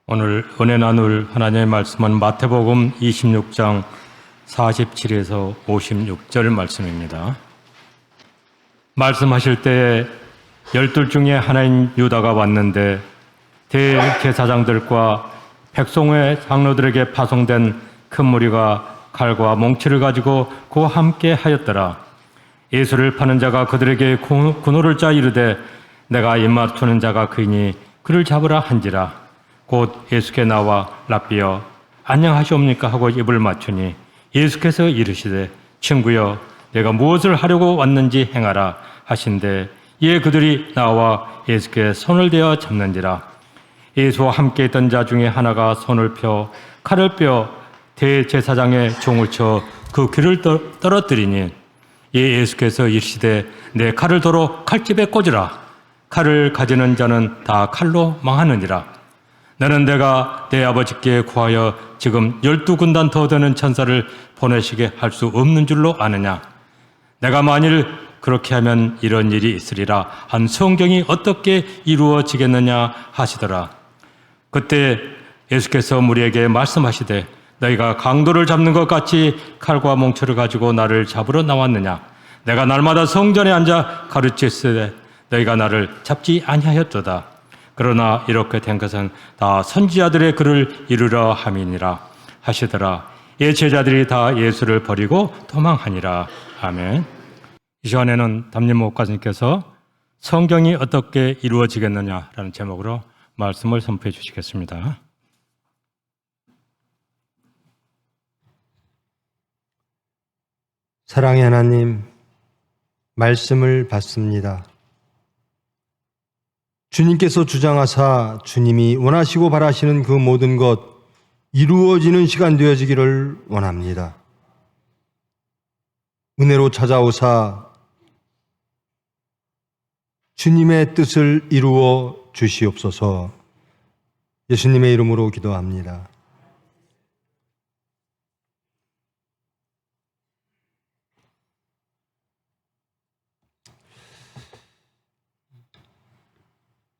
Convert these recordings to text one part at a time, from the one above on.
오늘 은혜 나눌 하나님의 말씀은 마태복음 26장 47에서 56절 말씀입니다. 말씀하실 때에 12 중에 하나인 유다가 왔는데 대제사장들과 백성의 장로들에게 파송된 큰 무리가 칼과 몽치를 가지고 그와 함께 하였더라. 예수를 파는 자가 그들에게 군호를 짜 이르되 내가 입맞추는 자가 그이니 그를 잡으라 한지라. 곧 예수께 나와 랍비여 안녕하시옵니까 하고 입을 맞추니 예수께서 이르시되 친구여 내가 무엇을 하려고 왔는지 행하라 하신대 이에 그들이 나와 예수께 손을 대어 잡는지라. 예수와 함께 있던 자 중에 하나가 손을 펴 칼을 빼어 대제사장의 종을 쳐 그 귀를 떨어뜨리니 이에 예수께서 이르시되 내 칼을 도로 칼집에 꽂으라. 칼을 가지는 자는 다 칼로 망하느니라. 너는 내가 내 아버지께 구하여 지금 12군단 더 되는 천사를 보내시게 할 수 없는 줄로 아느냐. 내가 만일 그렇게 하면 이런 일이 있으리라 한 성경이 어떻게 이루어지겠느냐 하시더라. 그때 예수께서 무리에게 말씀하시되 너희가 강도를 잡는 것 같이 칼과 몽초를 가지고 나를 잡으러 나왔느냐. 내가 날마다 성전에 앉아 가르치시되 너희가 나를 잡지 아니하였도다. 그러나 이렇게 된 것은 다 선지자들의 글을 이루려 함이니라 하시더라. 이 제자들이 다 예수를 버리고 도망하니라. 아멘. 이 시간에는 담임 목사님께서 성경이 어떻게 이루어지겠느냐라는 제목으로 말씀을 선포해 주시겠습니다. 사랑의 하나님, 말씀을 받습니다. 주님께서 주장하사 주님이 원하시고 바라시는 그 모든 것 이루어지는 시간 되어지기를 원합니다. 은혜로 찾아오사 주님의 뜻을 이루어 주시옵소서. 예수님의 이름으로 기도합니다.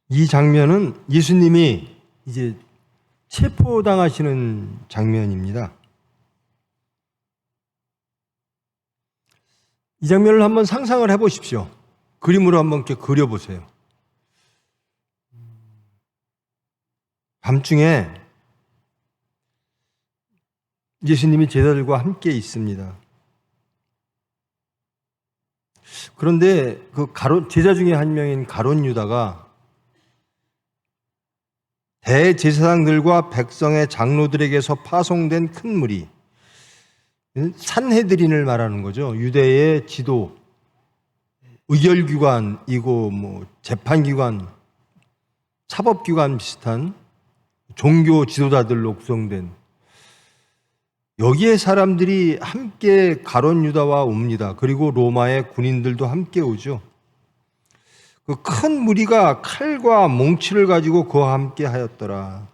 이 장면은 예수님이 이제 체포당하시는 장면입니다. 이 장면을 한번 상상을 해보십시오. 그림으로 한번 이렇게 그려보세요. 밤중에 예수님이 제자들과 함께 있습니다. 그런데 그 제자 중에 한 명인 가룟 유다가 대제사장들과 백성의 장로들에게서 파송된 큰 무리, 산헤드린을 말하는 거죠. 유대의 지도, 의결기관이고 재판기관, 사법기관 비슷한 종교 지도자들로 구성된 여기에 사람들이 함께 가룟 유다와 옵니다. 그리고 로마의 군인들도 함께 오죠. 그 큰 무리가 칼과 몽치를 가지고 그와 함께 하였더라.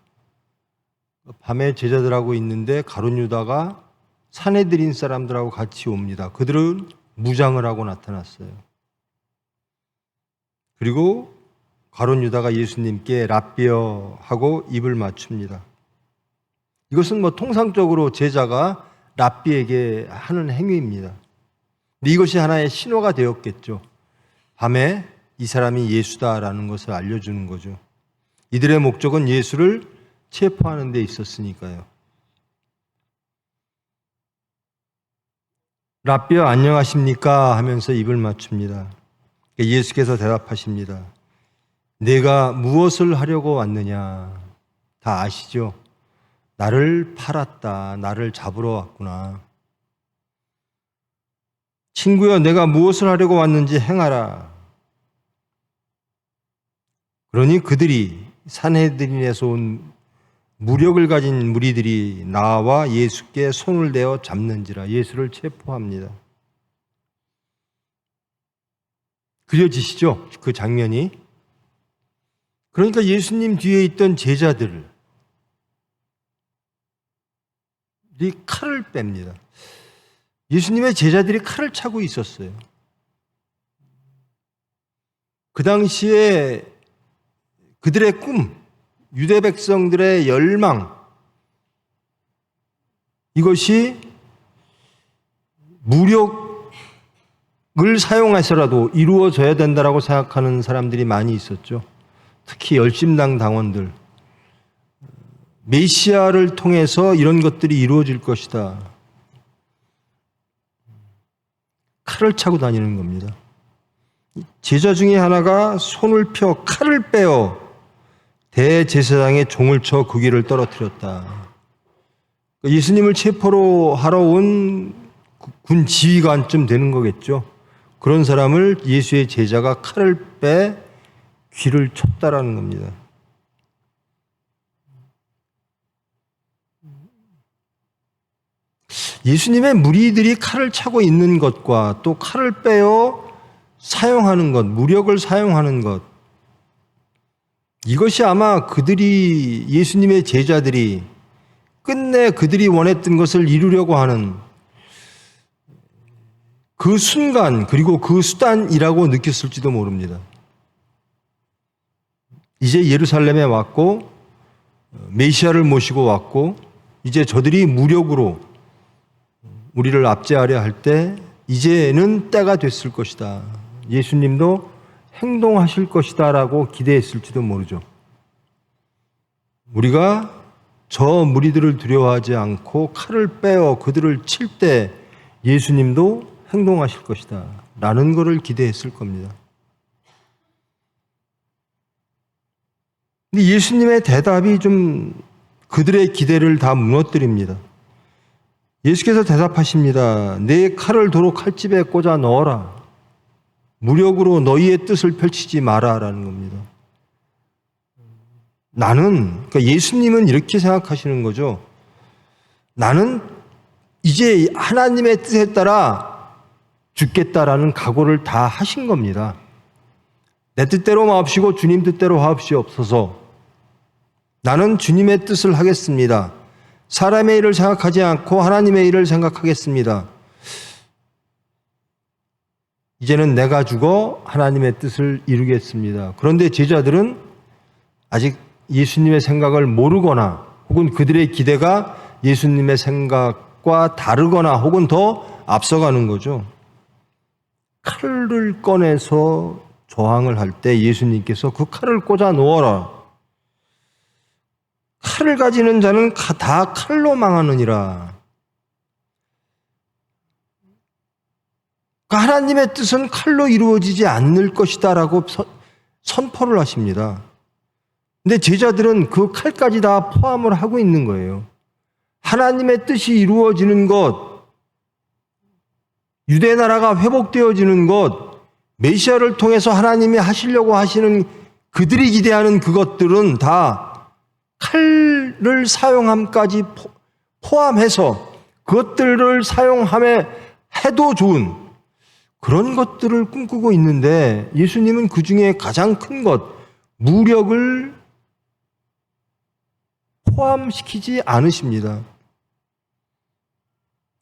밤에 제자들하고 있는데 가룟 유다가 산헤드린 사람들하고 같이 옵니다. 그들은 무장을 하고 나타났어요. 그리고 가룟 유다가 예수님께 랍비여 하고 입을 맞춥니다. 이것은 통상적으로 제자가 랍비에게 하는 행위입니다. 근데 이것이 하나의 신호가 되었겠죠. 밤에 이 사람이 예수다라는 것을 알려주는 거죠. 이들의 목적은 예수를 체포하는 데 있었으니까요. 랍비여 안녕하십니까 하면서 입을 맞춥니다. 예수께서 대답하십니다. 내가 무엇을 하려고 왔느냐? 다 아시죠? 나를 팔았다. 나를 잡으러 왔구나. 친구여, 내가 무엇을 하려고 왔는지 행하라. 그러니 그들이 산헤드린에서 온 무력을 가진 무리들이 나와 예수께 손을 대어 잡는지라. 예수를 체포합니다. 그려지시죠? 그 장면이. 그러니까 예수님 뒤에 있던 제자들이 칼을 뺍니다. 예수님의 제자들이 칼을 차고 있었어요. 그 당시에 그들의 꿈, 유대 백성들의 열망, 이것이 무력을 사용해서라도 이루어져야 된다라고 생각하는 사람들이 많이 있었죠. 특히 열심당 당원들. 메시아를 통해서 이런 것들이 이루어질 것이다. 칼을 차고 다니는 겁니다. 제자 중에 하나가 손을 펴 칼을 빼어 대제사장의 종을 쳐 그 귀를 떨어뜨렸다. 예수님을 체포로 하러 온 군 지휘관쯤 되는 거겠죠. 그런 사람을 예수의 제자가 칼을 빼 귀를 쳤다라는 겁니다. 예수님의 무리들이 칼을 차고 있는 것과 또 칼을 빼어 사용하는 것, 무력을 사용하는 것, 이것이 아마 그들이, 예수님의 제자들이 끝내 그들이 원했던 것을 이루려고 하는 그 순간, 그리고 그 수단이라고 느꼈을지도 모릅니다. 이제 예루살렘에 왔고 메시아를 모시고 왔고 이제 저들이 무력으로 우리를 압제하려 할 때 이제는 때가 됐을 것이다. 예수님도 행동하실 것이다 라고 기대했을지도 모르죠. 우리가 저 무리들을 두려워하지 않고 칼을 빼어 그들을 칠 때 예수님도 행동하실 것이다 라는 것을 기대했을 겁니다. 근데 예수님의 대답이 좀 그들의 기대를 다 무너뜨립니다. 예수께서 대답하십니다. 내 칼을 도로 칼집에 꽂아 넣어라. 무력으로 너희의 뜻을 펼치지 마라 라는 겁니다. 그러니까 예수님은 이렇게 생각하시는 거죠. 나는 이제 하나님의 뜻에 따라 죽겠다라는 각오를 다 하신 겁니다. 내 뜻대로 마옵시고 주님 뜻대로 하옵시옵소서. 나는 주님의 뜻을 하겠습니다. 사람의 일을 생각하지 않고 하나님의 일을 생각하겠습니다. 이제는 내가 죽어 하나님의 뜻을 이루겠습니다. 그런데 제자들은 아직 예수님의 생각을 모르거나 혹은 그들의 기대가 예수님의 생각과 다르거나 혹은 더 앞서가는 거죠. 칼을 꺼내서 저항을 할 때 예수님께서 그 칼을 꽂아 놓아라. 칼을 가지는 자는 다 칼로 망하느니라. 그러니까 하나님의 뜻은 칼로 이루어지지 않을 것이다 라고 선포를 하십니다. 근데 제자들은 그 칼까지 다 포함을 하고 있는 거예요. 하나님의 뜻이 이루어지는 것, 유대 나라가 회복되어지는 것, 메시아를 통해서 하나님이 하시려고 하시는 그들이 기대하는 그것들은 다 칼을 사용함까지 포함해서 그것들을 사용함에 해도 좋은 그런 것들을 꿈꾸고 있는데 예수님은 그 중에 가장 큰 것, 무력을 포함시키지 않으십니다.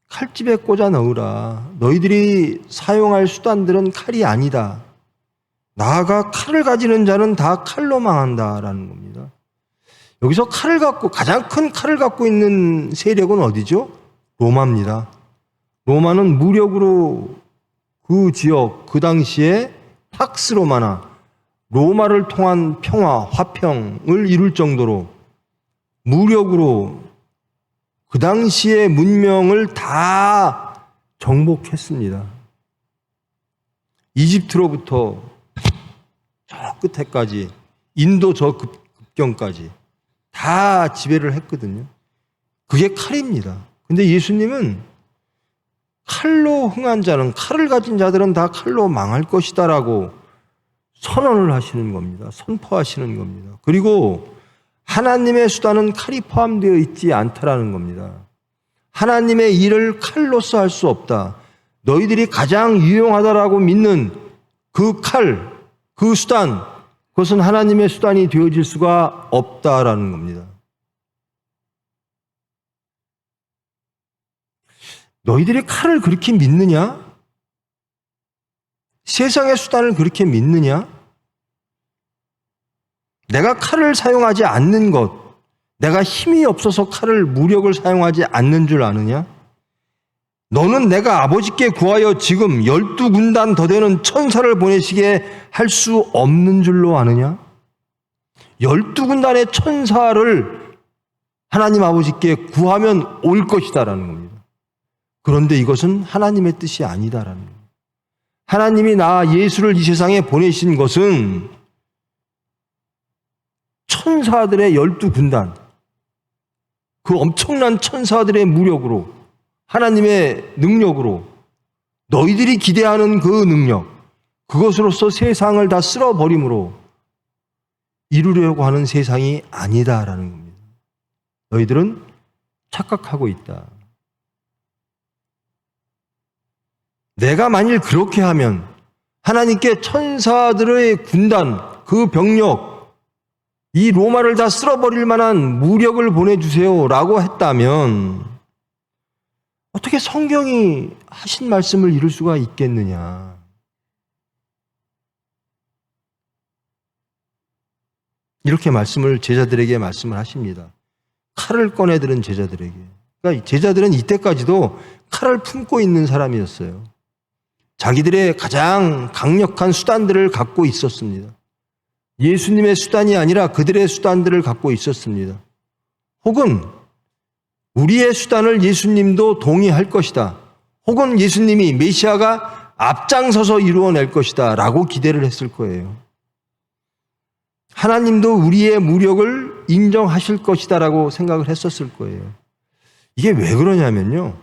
칼집에 꽂아 넣으라. 너희들이 사용할 수단들은 칼이 아니다. 나아가 칼을 가지는 자는 다 칼로 망한다라는 겁니다. 여기서 칼을 갖고, 가장 큰 칼을 갖고 있는 세력은 어디죠? 로마입니다. 로마는 무력으로 그 지역, 그 당시에 팍스 로마나 로마를 통한 평화, 화평을 이룰 정도로 무력으로 그 당시의 문명을 다 정복했습니다. 이집트로부터 저 끝에까지, 인도 저 급경까지 다 지배를 했거든요. 그게 칼입니다. 근데 예수님은 칼로 흥한 자는, 칼을 가진 자들은 다 칼로 망할 것이다라고 선언을 하시는 겁니다. 선포하시는 겁니다. 그리고 하나님의 수단은 칼이 포함되어 있지 않다라는 겁니다. 하나님의 일을 칼로서 할 수 없다. 너희들이 가장 유용하다라고 믿는 그 칼, 그 수단, 그것은 하나님의 수단이 되어질 수가 없다라는 겁니다. 너희들이 칼을 그렇게 믿느냐? 세상의 수단을 그렇게 믿느냐? 내가 칼을 사용하지 않는 것, 내가 힘이 없어서 칼을 무력을 사용하지 않는 줄 아느냐? 너는 내가 아버지께 구하여 지금 12군단 더 되는 천사를 보내시게 할 수 없는 줄로 아느냐? 12군단의 천사를 하나님 아버지께 구하면 올 것이다라는 겁니다. 그런데 이것은 하나님의 뜻이 아니다라는 겁니다. 하나님이 나 예수를 이 세상에 보내신 것은 천사들의 12군단, 그 엄청난 천사들의 무력으로, 하나님의 능력으로, 너희들이 기대하는 그 능력, 그것으로서 세상을 다 쓸어버림으로 이루려고 하는 세상이 아니다라는 겁니다. 너희들은 착각하고 있다. 내가 만일 그렇게 하면 하나님께 천사들의 군단, 그 병력, 이 로마를 다 쓸어버릴 만한 무력을 보내주세요 라고 했다면 어떻게 성경이 하신 말씀을 이룰 수가 있겠느냐. 이렇게 제자들에게 말씀을 하십니다. 칼을 꺼내들은 제자들에게. 그러니까 제자들은 이때까지도 칼을 품고 있는 사람이었어요. 자기들의 가장 강력한 수단들을 갖고 있었습니다. 예수님의 수단이 아니라 그들의 수단들을 갖고 있었습니다. 혹은 우리의 수단을 예수님도 동의할 것이다. 혹은 예수님이 메시아가 앞장서서 이루어낼 것이다 라고 기대를 했을 거예요. 하나님도 우리의 무력을 인정하실 것이다 라고 생각을 했었을 거예요. 이게 왜 그러냐면요,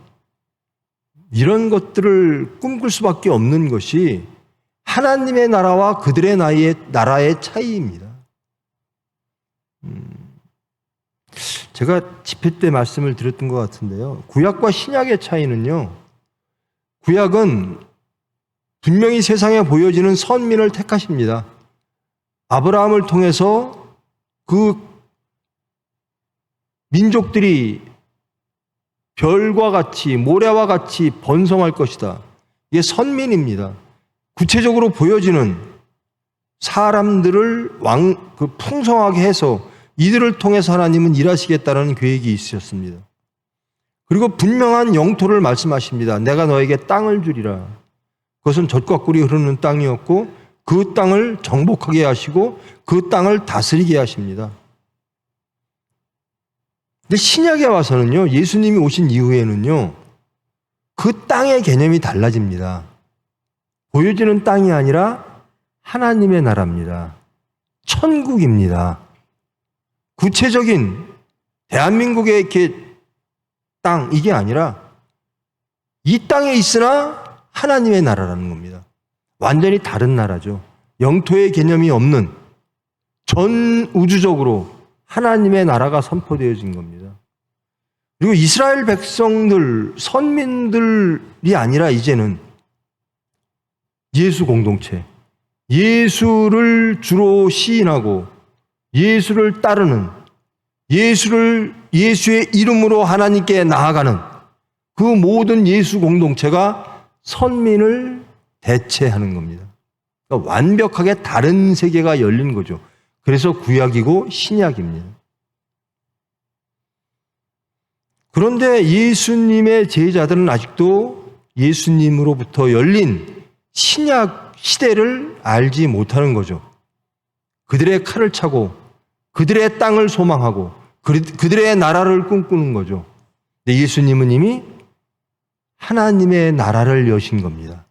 이런 것들을 꿈꿀 수밖에 없는 것이 하나님의 나라와 그들의 나라의 차이입니다. 제가 집회 때 말씀을 드렸던 것 같은데요, 구약과 신약의 차이는요, 구약은 분명히 세상에 보여지는 선민을 택하십니다. 아브라함을 통해서 그 민족들이 별과 같이 모래와 같이 번성할 것이다. 이게 선민입니다. 구체적으로 보여지는 사람들을 풍성하게 해서 이들을 통해서 하나님은 일하시겠다는 계획이 있으셨습니다. 그리고 분명한 영토를 말씀하십니다. 내가 너에게 땅을 주리라. 그것은 젖과 꿀이 흐르는 땅이었고 그 땅을 정복하게 하시고 그 땅을 다스리게 하십니다. 근데 신약에 와서는요, 예수님이 오신 이후에는요, 그 땅의 개념이 달라집니다. 보여지는 땅이 아니라 하나님의 나라입니다. 천국입니다. 구체적인 대한민국의 이렇게 땅, 이게 아니라 이 땅에 있으나 하나님의 나라라는 겁니다. 완전히 다른 나라죠. 영토의 개념이 없는 전 우주적으로 하나님의 나라가 선포되어진 겁니다. 그리고 이스라엘 백성들, 선민들이 아니라 이제는 예수 공동체, 예수를 주로 시인하고 예수를 따르는, 예수의 이름으로 하나님께 나아가는 그 모든 예수 공동체가 선민을 대체하는 겁니다. 그러니까 완벽하게 다른 세계가 열린 거죠. 그래서 구약이고 신약입니다. 그런데 예수님의 제자들은 아직도 예수님으로부터 열린 신약 시대를 알지 못하는 거죠. 그들의 칼을 차고 그들의 땅을 소망하고 그들의 나라를 꿈꾸는 거죠. 근데 예수님은 이미 하나님의 나라를 여신 겁니다.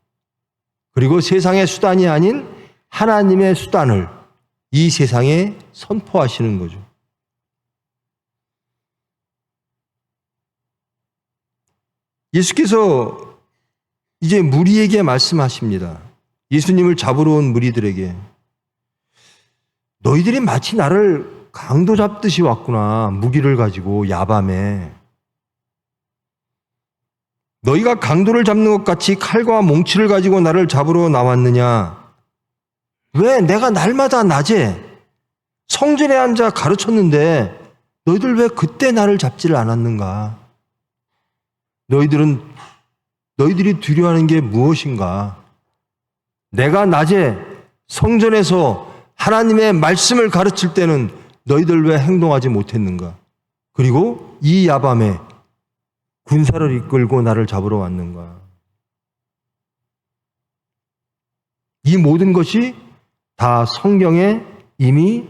그리고 세상의 수단이 아닌 하나님의 수단을 이 세상에 선포하시는 거죠. 예수께서 이제 무리에게 말씀하십니다. 예수님을 잡으러 온 무리들에게, 너희들이 마치 나를 강도 잡듯이 왔구나. 무기를 가지고 야밤에. 너희가 강도를 잡는 것 같이 칼과 몽치를 가지고 나를 잡으러 나왔느냐? 왜 내가 날마다 낮에 성전에 앉아 가르쳤는데 너희들 왜 그때 나를 잡지를 않았는가? 너희들이 두려워하는 게 무엇인가? 내가 낮에 성전에서 하나님의 말씀을 가르칠 때는 너희들 왜 행동하지 못했는가? 그리고 이 야밤에 군사를 이끌고 나를 잡으러 왔는가? 이 모든 것이 다 성경에 이미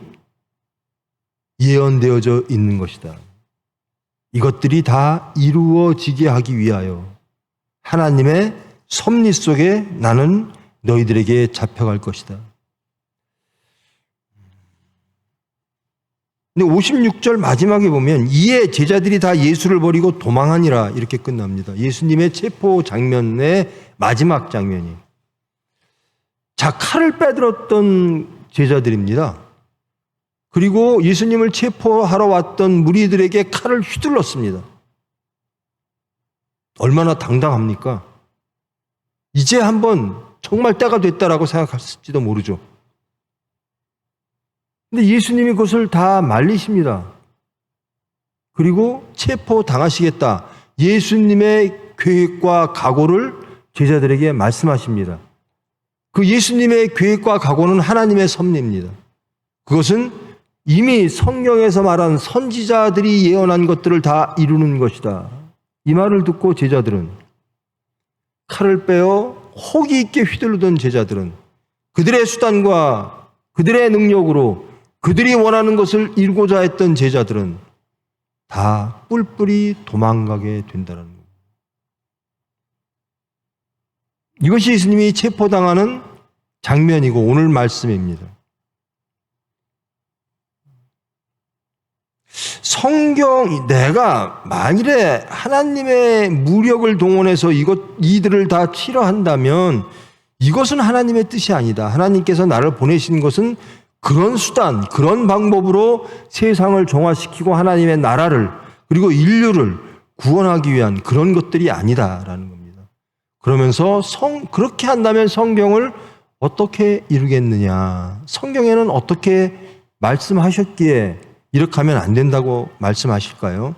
예언되어져 있는 것이다. 이것들이 다 이루어지게 하기 위하여 하나님의 섭리 속에 나는 너희들에게 잡혀갈 것이다. 근데 56절 마지막에 보면 이에 제자들이 다 예수를 버리고 도망하니라 이렇게 끝납니다. 예수님의 체포 장면의 마지막 장면이. 자, 칼을 빼들었던 제자들입니다. 그리고 예수님을 체포하러 왔던 무리들에게 칼을 휘둘렀습니다. 얼마나 당당합니까? 이제 한번 정말 때가 됐다라고 생각했을지도 모르죠. 근데 예수님이 그것을 다 말리십니다. 그리고 체포당하시겠다. 예수님의 계획과 각오를 제자들에게 말씀하십니다. 그 예수님의 계획과 각오는 하나님의 섭리입니다. 그것은 이미 성경에서 말한 선지자들이 예언한 것들을 다 이루는 것이다. 이 말을 듣고 제자들은 칼을 빼어 호기 있게 휘두르던 제자들은 그들의 수단과 그들의 능력으로 그들이 원하는 것을 이루고자 했던 제자들은 다 뿔뿔이 도망가게 된다는 겁니다. 이것이 예수님이 체포당하는 장면이고 오늘 말씀입니다. 내가 만일에 하나님의 무력을 동원해서 이들을 다 치러한다면 이것은 하나님의 뜻이 아니다. 하나님께서 나를 보내신 것은 그런 수단, 그런 방법으로 세상을 정화시키고 하나님의 나라를 그리고 인류를 구원하기 위한 그런 것들이 아니다라는 겁니다. 그러면서 그렇게 한다면 성경을 어떻게 이루겠느냐? 성경에는 어떻게 말씀하셨기에 이렇게 하면 안 된다고 말씀하실까요?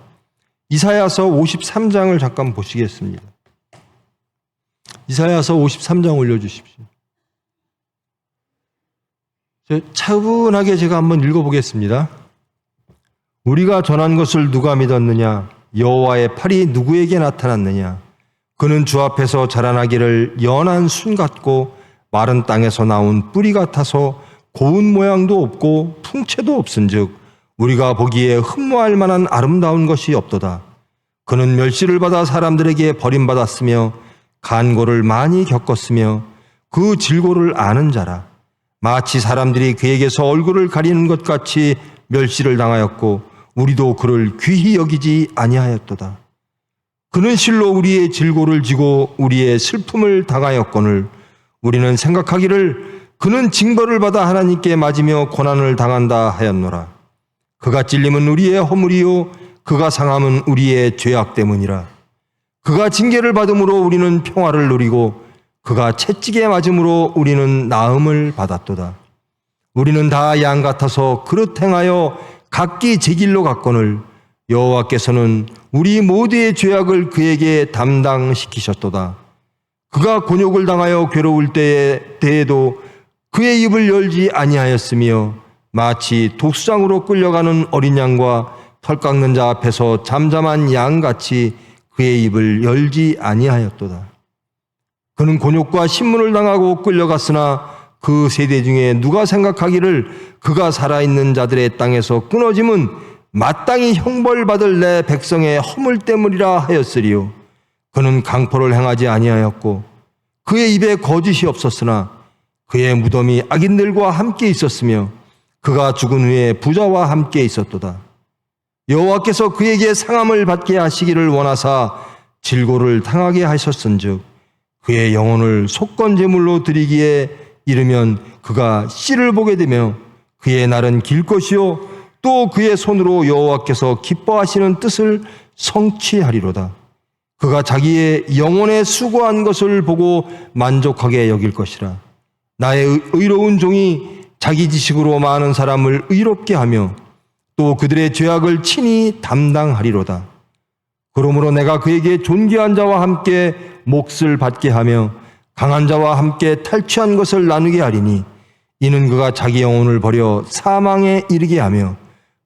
이사야서 53장을 잠깐 보시겠습니다. 이사야서 53장 올려주십시오. 차분하게 제가 한번 읽어보겠습니다. 우리가 전한 것을 누가 믿었느냐? 여호와의 팔이 누구에게 나타났느냐? 그는 주 앞에서 자라나기를 연한 순 같고 마른 땅에서 나온 뿌리 같아서 고운 모양도 없고 풍채도 없은즉 우리가 보기에 흠모할 만한 아름다운 것이 없도다. 그는 멸시를 받아 사람들에게 버림받았으며 간고를 많이 겪었으며 그 질고를 아는 자라. 마치 사람들이 그에게서 얼굴을 가리는 것 같이 멸시를 당하였고 우리도 그를 귀히 여기지 아니하였도다. 그는 실로 우리의 질고를 지고 우리의 슬픔을 당하였거늘 우리는 생각하기를 그는 징벌을 받아 하나님께 맞으며 고난을 당한다 하였노라. 그가 찔림은 우리의 허물이요 그가 상함은 우리의 죄악 때문이라. 그가 징계를 받음으로 우리는 평화를 누리고 그가 채찍에 맞음으로 우리는 나음을 받았도다. 우리는 다 양 같아서 그릇 행하여 각기 제 길로 갔거늘 여호와께서는 우리 모두의 죄악을 그에게 담당시키셨도다. 그가 곤욕을 당하여 괴로울 때에도 그의 입을 열지 아니하였으며 마치 독수장으로 끌려가는 어린 양과 털 깎는 자 앞에서 잠잠한 양같이 그의 입을 열지 아니하였도다. 그는 곤욕과 신문을 당하고 끌려갔으나 그 세대 중에 누가 생각하기를 그가 살아있는 자들의 땅에서 끊어짐은 마땅히 형벌받을 내 백성의 허물 때문이라 하였으리요. 그는 강포를 행하지 아니하였고 그의 입에 거짓이 없었으나 그의 무덤이 악인들과 함께 있었으며 그가 죽은 후에 부자와 함께 있었도다. 여호와께서 그에게 상함을 받게 하시기를 원하사 질고를 당하게 하셨은즉 그의 영혼을 속건 제물로 드리기에 이르면 그가 씨를 보게 되며 그의 날은 길 것이요 또 그의 손으로 여호와께서 기뻐하시는 뜻을 성취하리로다. 그가 자기의 영혼에 수고한 것을 보고 만족하게 여길 것이라. 나의 의로운 종이 자기 지식으로 많은 사람을 의롭게 하며 또 그들의 죄악을 친히 담당하리로다. 그러므로 내가 그에게 존귀한 자와 함께 몫을 받게 하며 강한 자와 함께 탈취한 것을 나누게 하리니 이는 그가 자기 영혼을 버려 사망에 이르게 하며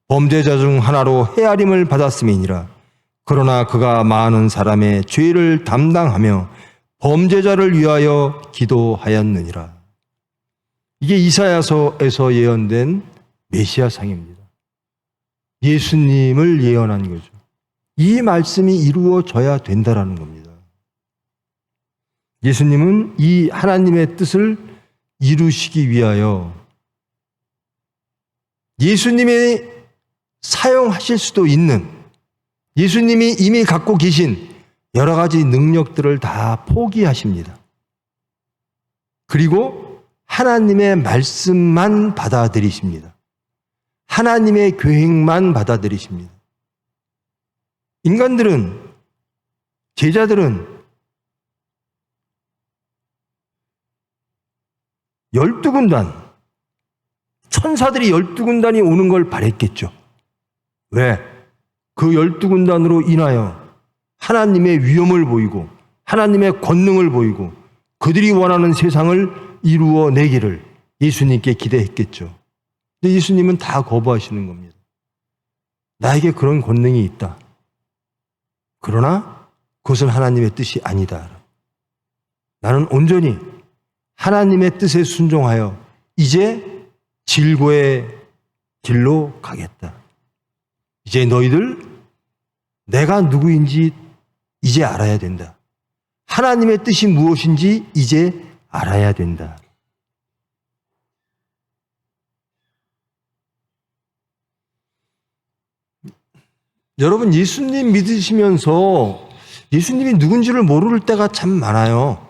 범죄자 중 하나로 헤아림을 받았음이니라. 그러나 그가 많은 사람의 죄를 담당하며 범죄자를 위하여 기도하였느니라. 이게 이사야서에서 예언된 메시아상입니다. 예수님을 예언한 거죠. 이 말씀이 이루어져야 된다라는 겁니다. 예수님은 이 하나님의 뜻을 이루시기 위하여 예수님이 사용하실 수도 있는, 예수님이 이미 갖고 계신 여러 가지 능력들을 다 포기하십니다. 그리고 하나님의 말씀만 받아들이십니다. 하나님의 계획만 받아들이십니다. 인간들은, 제자들은 12군단, 천사들이 12군단이 오는 걸 바랬겠죠. 왜? 그 12군단으로 인하여 하나님의 위엄을 보이고 하나님의 권능을 보이고 그들이 원하는 세상을 이루어내기를 예수님께 기대했겠죠. 근데 예수님은 다 거부하시는 겁니다. 나에게 그런 권능이 있다. 그러나 그것은 하나님의 뜻이 아니다. 나는 온전히 하나님의 뜻에 순종하여 이제 질고의 길로 가겠다. 이제 너희들 내가 누구인지 이제 알아야 된다. 하나님의 뜻이 무엇인지 이제 알아야 된다. 여러분, 예수님 믿으시면서 예수님이 누군지를 모를 때가 참 많아요.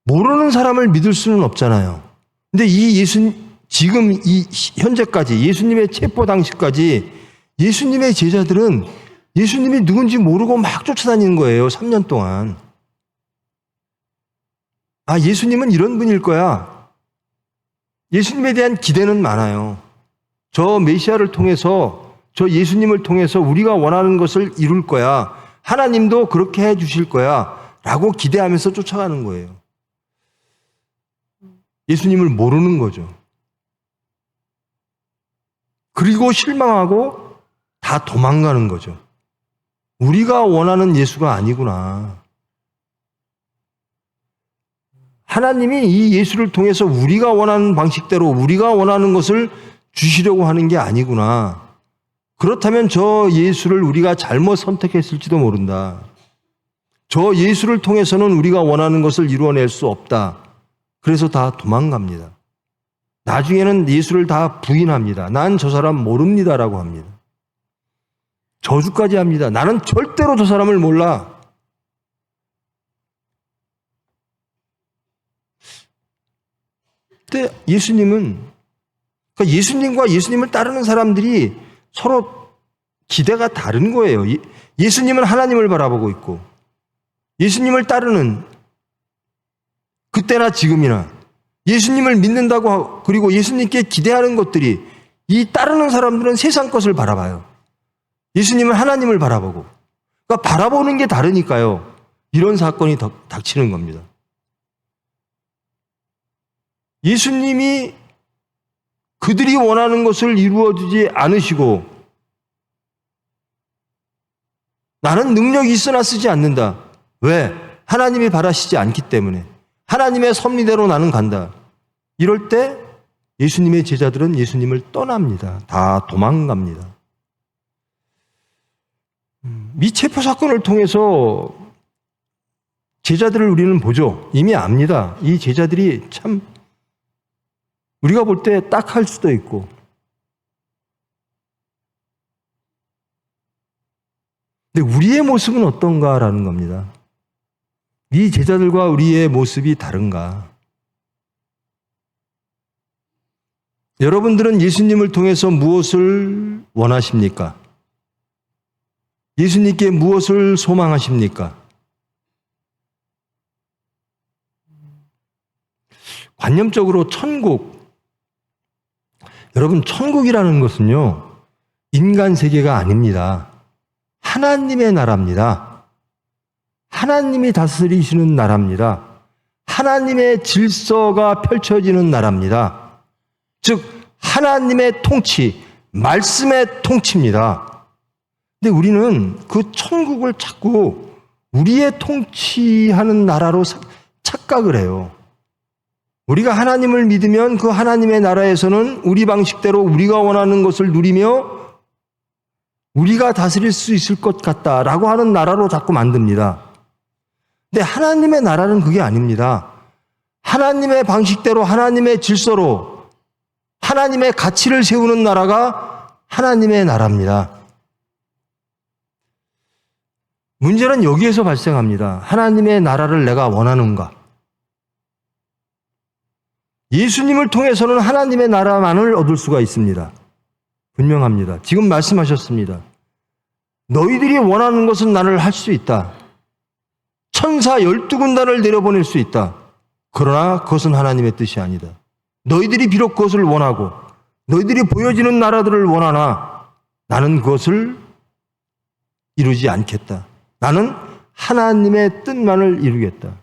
모르는 사람을 믿을 수는 없잖아요. 근데 지금 이 현재까지 예수님의 체포 당시까지 예수님의 제자들은 예수님이 누군지 모르고 막 쫓아다니는 거예요. 3년 동안. 아, 예수님은 이런 분일 거야. 예수님에 대한 기대는 많아요. 저 메시아를 통해서, 저 예수님을 통해서 우리가 원하는 것을 이룰 거야. 하나님도 그렇게 해 주실 거야. 라고 기대하면서 쫓아가는 거예요. 예수님을 모르는 거죠. 그리고 실망하고 다 도망가는 거죠. 우리가 원하는 예수가 아니구나. 하나님이 이 예수를 통해서 우리가 원하는 방식대로 우리가 원하는 것을 주시려고 하는 게 아니구나. 그렇다면 저 예수를 우리가 잘못 선택했을지도 모른다. 저 예수를 통해서는 우리가 원하는 것을 이루어낼 수 없다. 그래서 다 도망갑니다. 나중에는 예수를 다 부인합니다. 난 저 사람 모릅니다라고 합니다. 저주까지 합니다. 나는 절대로 저 사람을 몰라. 근데 예수님은, 그러니까 예수님과 예수님을 따르는 사람들이 서로 기대가 다른 거예요. 예수님은 하나님을 바라보고 있고, 예수님을 따르는 그때나 지금이나 예수님을 믿는다고 하고, 그리고 예수님께 기대하는 것들이, 이 따르는 사람들은 세상 것을 바라봐요. 예수님은 하나님을 바라보고. 그러니까 바라보는 게 다르니까요. 이런 사건이 닥치는 겁니다. 예수님이 그들이 원하는 것을 이루어주지 않으시고, 나는 능력이 있으나 쓰지 않는다. 왜? 하나님이 바라시지 않기 때문에. 하나님의 섭리대로 나는 간다. 이럴 때 예수님의 제자들은 예수님을 떠납니다. 다 도망갑니다. 이 체포 사건을 통해서 제자들을 우리는 보죠. 이미 압니다. 이 제자들이 참 우리가 볼 때 딱할 수도 있고, 근데 우리의 모습은 어떤가라는 겁니다. 이 제자들과 우리의 모습이 다른가? 여러분들은 예수님을 통해서 무엇을 원하십니까? 예수님께 무엇을 소망하십니까? 관념적으로 천국, 여러분, 천국이라는 것은요, 인간 세계가 아닙니다. 하나님의 나라입니다. 하나님이 다스리시는 나라입니다. 하나님의 질서가 펼쳐지는 나라입니다. 즉 하나님의 통치, 말씀의 통치입니다. 근데 우리는 그 천국을 자꾸 우리의 통치하는 나라로 착각을 해요. 우리가 하나님을 믿으면 그 하나님의 나라에서는 우리 방식대로 우리가 원하는 것을 누리며 우리가 다스릴 수 있을 것 같다라고 하는 나라로 자꾸 만듭니다. 근데 하나님의 나라는 그게 아닙니다. 하나님의 방식대로 하나님의 질서로 하나님의 가치를 세우는 나라가 하나님의 나라입니다. 문제는 여기에서 발생합니다. 하나님의 나라를 내가 원하는가? 예수님을 통해서는 하나님의 나라만을 얻을 수가 있습니다. 분명합니다. 지금 말씀하셨습니다. 너희들이 원하는 것은 나를 할 수 있다. 천사 12군단을 내려보낼 수 있다. 그러나 그것은 하나님의 뜻이 아니다. 너희들이 비록 그것을 원하고 너희들이 보여지는 나라들을 원하나 나는 그것을 이루지 않겠다. 나는 하나님의 뜻만을 이루겠다.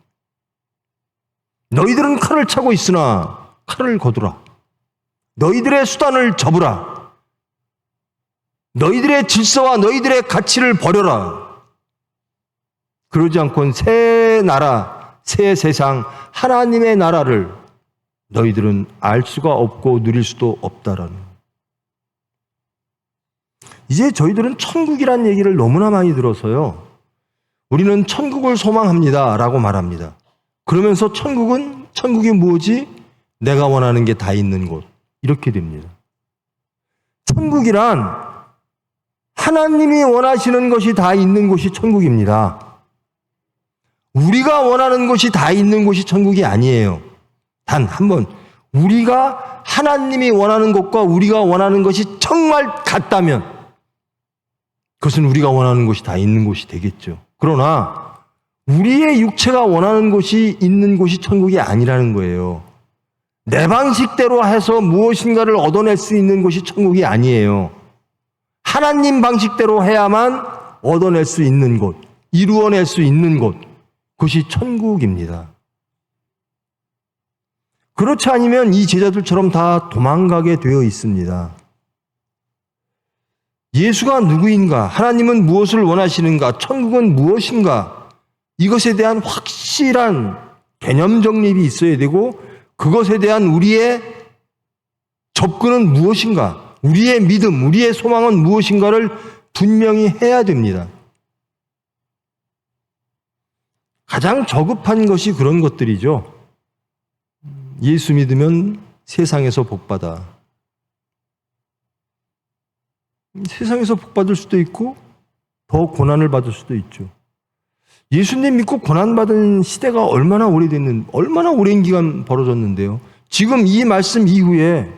너희들은 칼을 차고 있으나 칼을 거두라. 너희들의 수단을 접으라. 너희들의 질서와 너희들의 가치를 버려라. 그러지 않고는 새 나라, 새 세상, 하나님의 나라를 너희들은 알 수가 없고 누릴 수도 없다라는. 이제 저희들은 천국이란 얘기를 너무나 많이 들어서요. 우리는 천국을 소망합니다 라고 말합니다. 그러면서 천국이 뭐지? 내가 원하는 게 다 있는 곳. 이렇게 됩니다. 천국이란 하나님이 원하시는 것이 다 있는 곳이 천국입니다. 우리가 원하는 것이 다 있는 곳이 천국이 아니에요. 단 한 번, 우리가 하나님이 원하는 것과 우리가 원하는 것이 정말 같다면 그것은 우리가 원하는 것이 다 있는 곳이 되겠죠. 그러나 우리의 육체가 원하는 것이 있는 곳이 천국이 아니라는 거예요. 내 방식대로 해서 무엇인가를 얻어낼 수 있는 곳이 천국이 아니에요. 하나님 방식대로 해야만 얻어낼 수 있는 곳, 이루어낼 수 있는 곳, 그것이 천국입니다. 그렇지 않으면 이 제자들처럼 다 도망가게 되어 있습니다. 예수가 누구인가? 하나님은 무엇을 원하시는가? 천국은 무엇인가? 이것에 대한 확실한 개념 정립이 있어야 되고 그것에 대한 우리의 접근은 무엇인가? 우리의 믿음, 우리의 소망은 무엇인가를 분명히 해야 됩니다. 가장 저급한 것이 그런 것들이죠. 예수 믿으면 세상에서 복받아. 세상에서 복받을 수도 있고 더 고난을 받을 수도 있죠. 예수님 믿고 고난받은 시대가 얼마나 오랜 기간 벌어졌는데요. 지금 이 말씀 이후에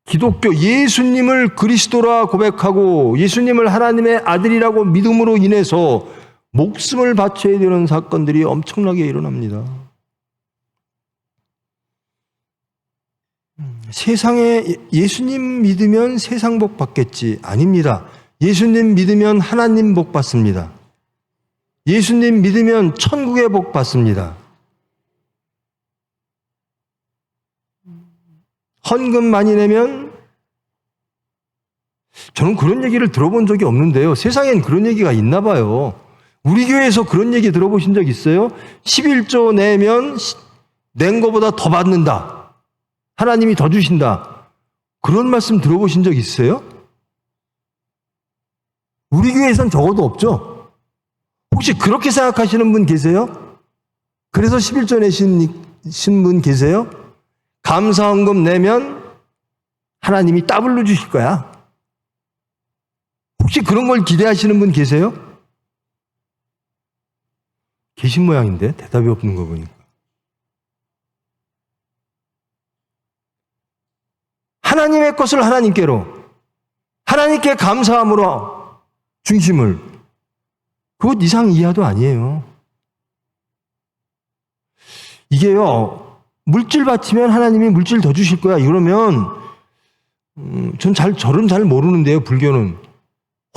기독교 예수님을 그리스도라 고백하고 예수님을 하나님의 아들이라고 믿음으로 인해서 목숨을 바쳐야 되는 사건들이 엄청나게 일어납니다. 세상에 예수님 믿으면 세상 복 받겠지. 아닙니다. 예수님 믿으면 하나님 복 받습니다. 예수님 믿으면 천국의 복 받습니다. 헌금 많이 내면 저는 그런 얘기를 들어본 적이 없는데요. 세상엔 그런 얘기가 있나 봐요. 우리 교회에서 그런 얘기 들어보신 적 있어요? 11조 내면 낸 거보다 더 받는다. 하나님이 더 주신다. 그런 말씀 들어보신 적 있어요? 우리 교회에선 적어도 없죠? 혹시 그렇게 생각하시는 분 계세요? 그래서 11조 내신 분 계세요? 감사헌금 내면 하나님이 더블로 주실 거야. 혹시 그런 걸 기대하시는 분 계세요? 계신 모양인데 대답이 없는 거 보니까. 하나님의 것을 하나님께로, 하나님께 감사함으로 중심을, 그것 이상 이하도 아니에요. 이게요, 물질 바치면 하나님이 물질 더 주실 거야 이러면 저는 잘 모르는데요. 불교는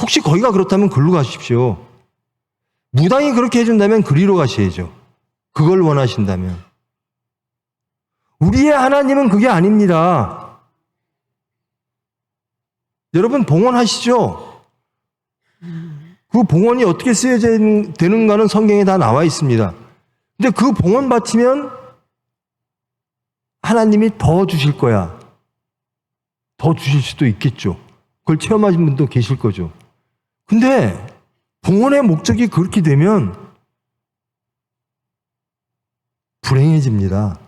혹시 거기가 그렇다면 글로 가십시오. 무당이 그렇게 해준다면 그리로 가셔야죠. 그걸 원하신다면. 우리의 하나님은 그게 아닙니다. 여러분 봉헌하시죠? 그 봉헌이 어떻게 쓰여야 되는가는 성경에 다 나와 있습니다. 근데 그 봉헌 바치면 하나님이 더 주실 거야. 더 주실 수도 있겠죠. 그걸 체험하신 분도 계실 거죠. 근데 봉헌의 목적이 그렇게 되면 불행해집니다.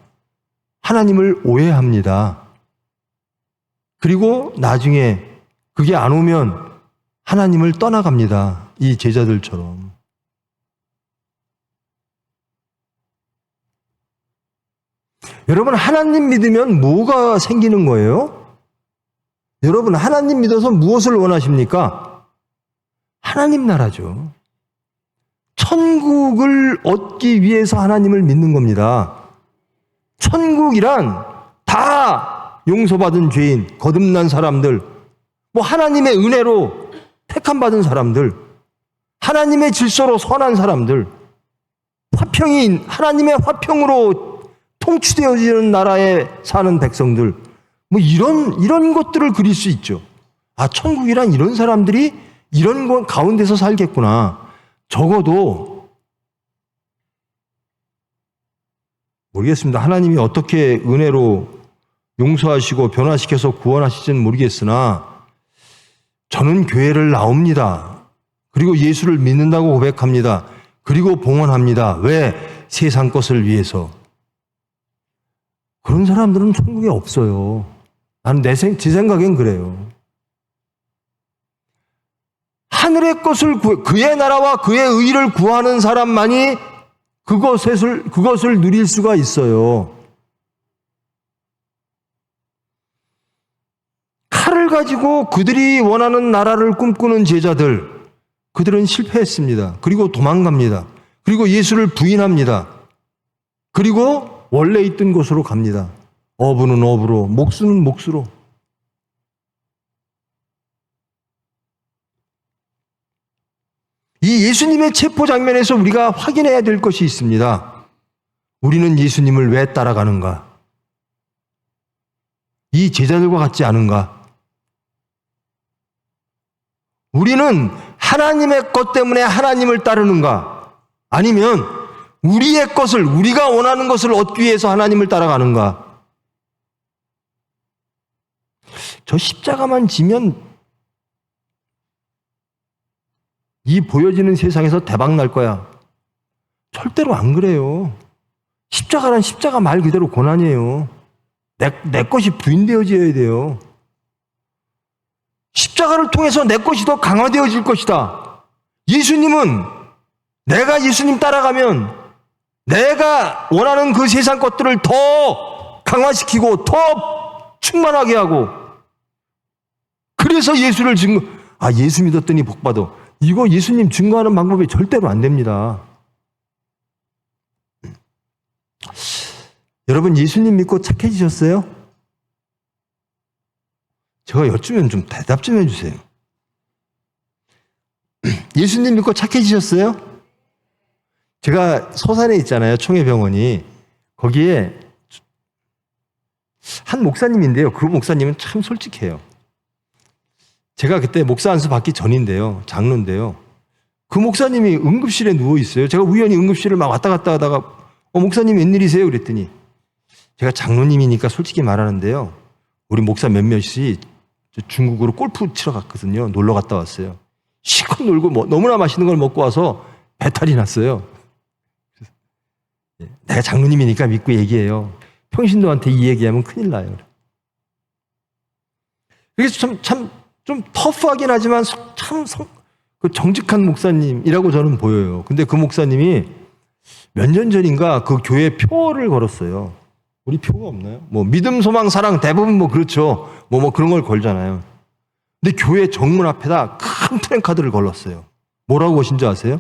하나님을 오해합니다. 그리고 나중에 그게 안 오면 하나님을 떠나갑니다. 이 제자들처럼. 여러분, 하나님 믿으면 뭐가 생기는 거예요? 여러분, 하나님 믿어서 무엇을 원하십니까? 하나님 나라죠. 천국을 얻기 위해서 하나님을 믿는 겁니다. 천국이란 다 용서받은 죄인, 거듭난 사람들, 하나님의 은혜로 택함받은 사람들, 하나님의 질서로 선한 사람들, 하나님의 화평으로 통치되어지는 나라에 사는 백성들, 이런 것들을 그릴 수 있죠. 아, 천국이란 이런 사람들이 이런 것 가운데서 살겠구나. 적어도 모르겠습니다. 하나님이 어떻게 은혜로 용서하시고 변화시켜서 구원하실지는 모르겠으나 저는 교회를 나옵니다. 그리고 예수를 믿는다고 고백합니다. 그리고 봉헌합니다. 왜? 세상 것을 위해서. 그런 사람들은 천국에 없어요. 나는 제 생각엔 그래요. 하늘의 것을 그의 나라와 그의 의를 구하는 사람만이 그것을 누릴 수가 있어요. 칼을 가지고 그들이 원하는 나라를 꿈꾸는 제자들, 그들은 실패했습니다. 그리고 도망갑니다. 그리고 예수를 부인합니다. 그리고 원래 있던 곳으로 갑니다. 어부는 어부로, 목수는 목수로. 이 예수님의 체포 장면에서 우리가 확인해야 될 것이 있습니다. 우리는 예수님을 왜 따라가는가? 이 제자들과 같지 않은가? 우리는 하나님의 것 때문에 하나님을 따르는가? 아니면 우리의 것을, 우리가 원하는 것을 얻기 위해서 하나님을 따라가는가? 저 십자가만 지면 이 보여지는 세상에서 대박 날 거야. 절대로 안 그래요. 십자가란 십자가 말 그대로 고난이에요. 내 것이 부인되어져야 돼요. 십자가를 통해서 내 것이 더 강화되어질 것이다. 예수님은 내가 예수님 따라가면 내가 원하는 그 세상 것들을 더 강화시키고 더 충만하게 하고, 그래서 예수를 예수 믿었더니 복 받아. 이거 예수님 증거하는 방법이 절대로 안 됩니다. 여러분, 예수님 믿고 착해지셨어요? 제가 여쭈면 좀 대답 좀 해주세요. 예수님 믿고 착해지셨어요? 제가 서산에 있잖아요. 총회병원이. 거기에 한 목사님인데요. 그 목사님은 참 솔직해요. 제가 그때 목사 안수 받기 전인데요. 장로인데요. 그 목사님이 응급실에 누워 있어요. 제가 우연히 응급실을 막 왔다 갔다 하다가 목사님 웬일이세요? 그랬더니 제가 장로님이니까 솔직히 말하는데요. 우리 목사 몇몇이 중국으로 골프 치러 갔거든요. 놀러 갔다 왔어요. 실컷 놀고 너무나 맛있는 걸 먹고 와서 배탈이 났어요. 내가 장로님이니까 믿고 얘기해요. 평신도한테 이 얘기하면 큰일 나요. 그래서 좀 터프하긴 하지만 그 정직한 목사님이라고 저는 보여요. 근데 그 목사님이 몇 년 전인가 그 교회 표를 걸었어요. 우리 표가 없나요? 믿음, 소망, 사랑 대부분 그렇죠. 그런 걸 걸잖아요. 근데 교회 정문 앞에다 큰 프랭카드를 걸었어요. 뭐라고 하신 줄 아세요?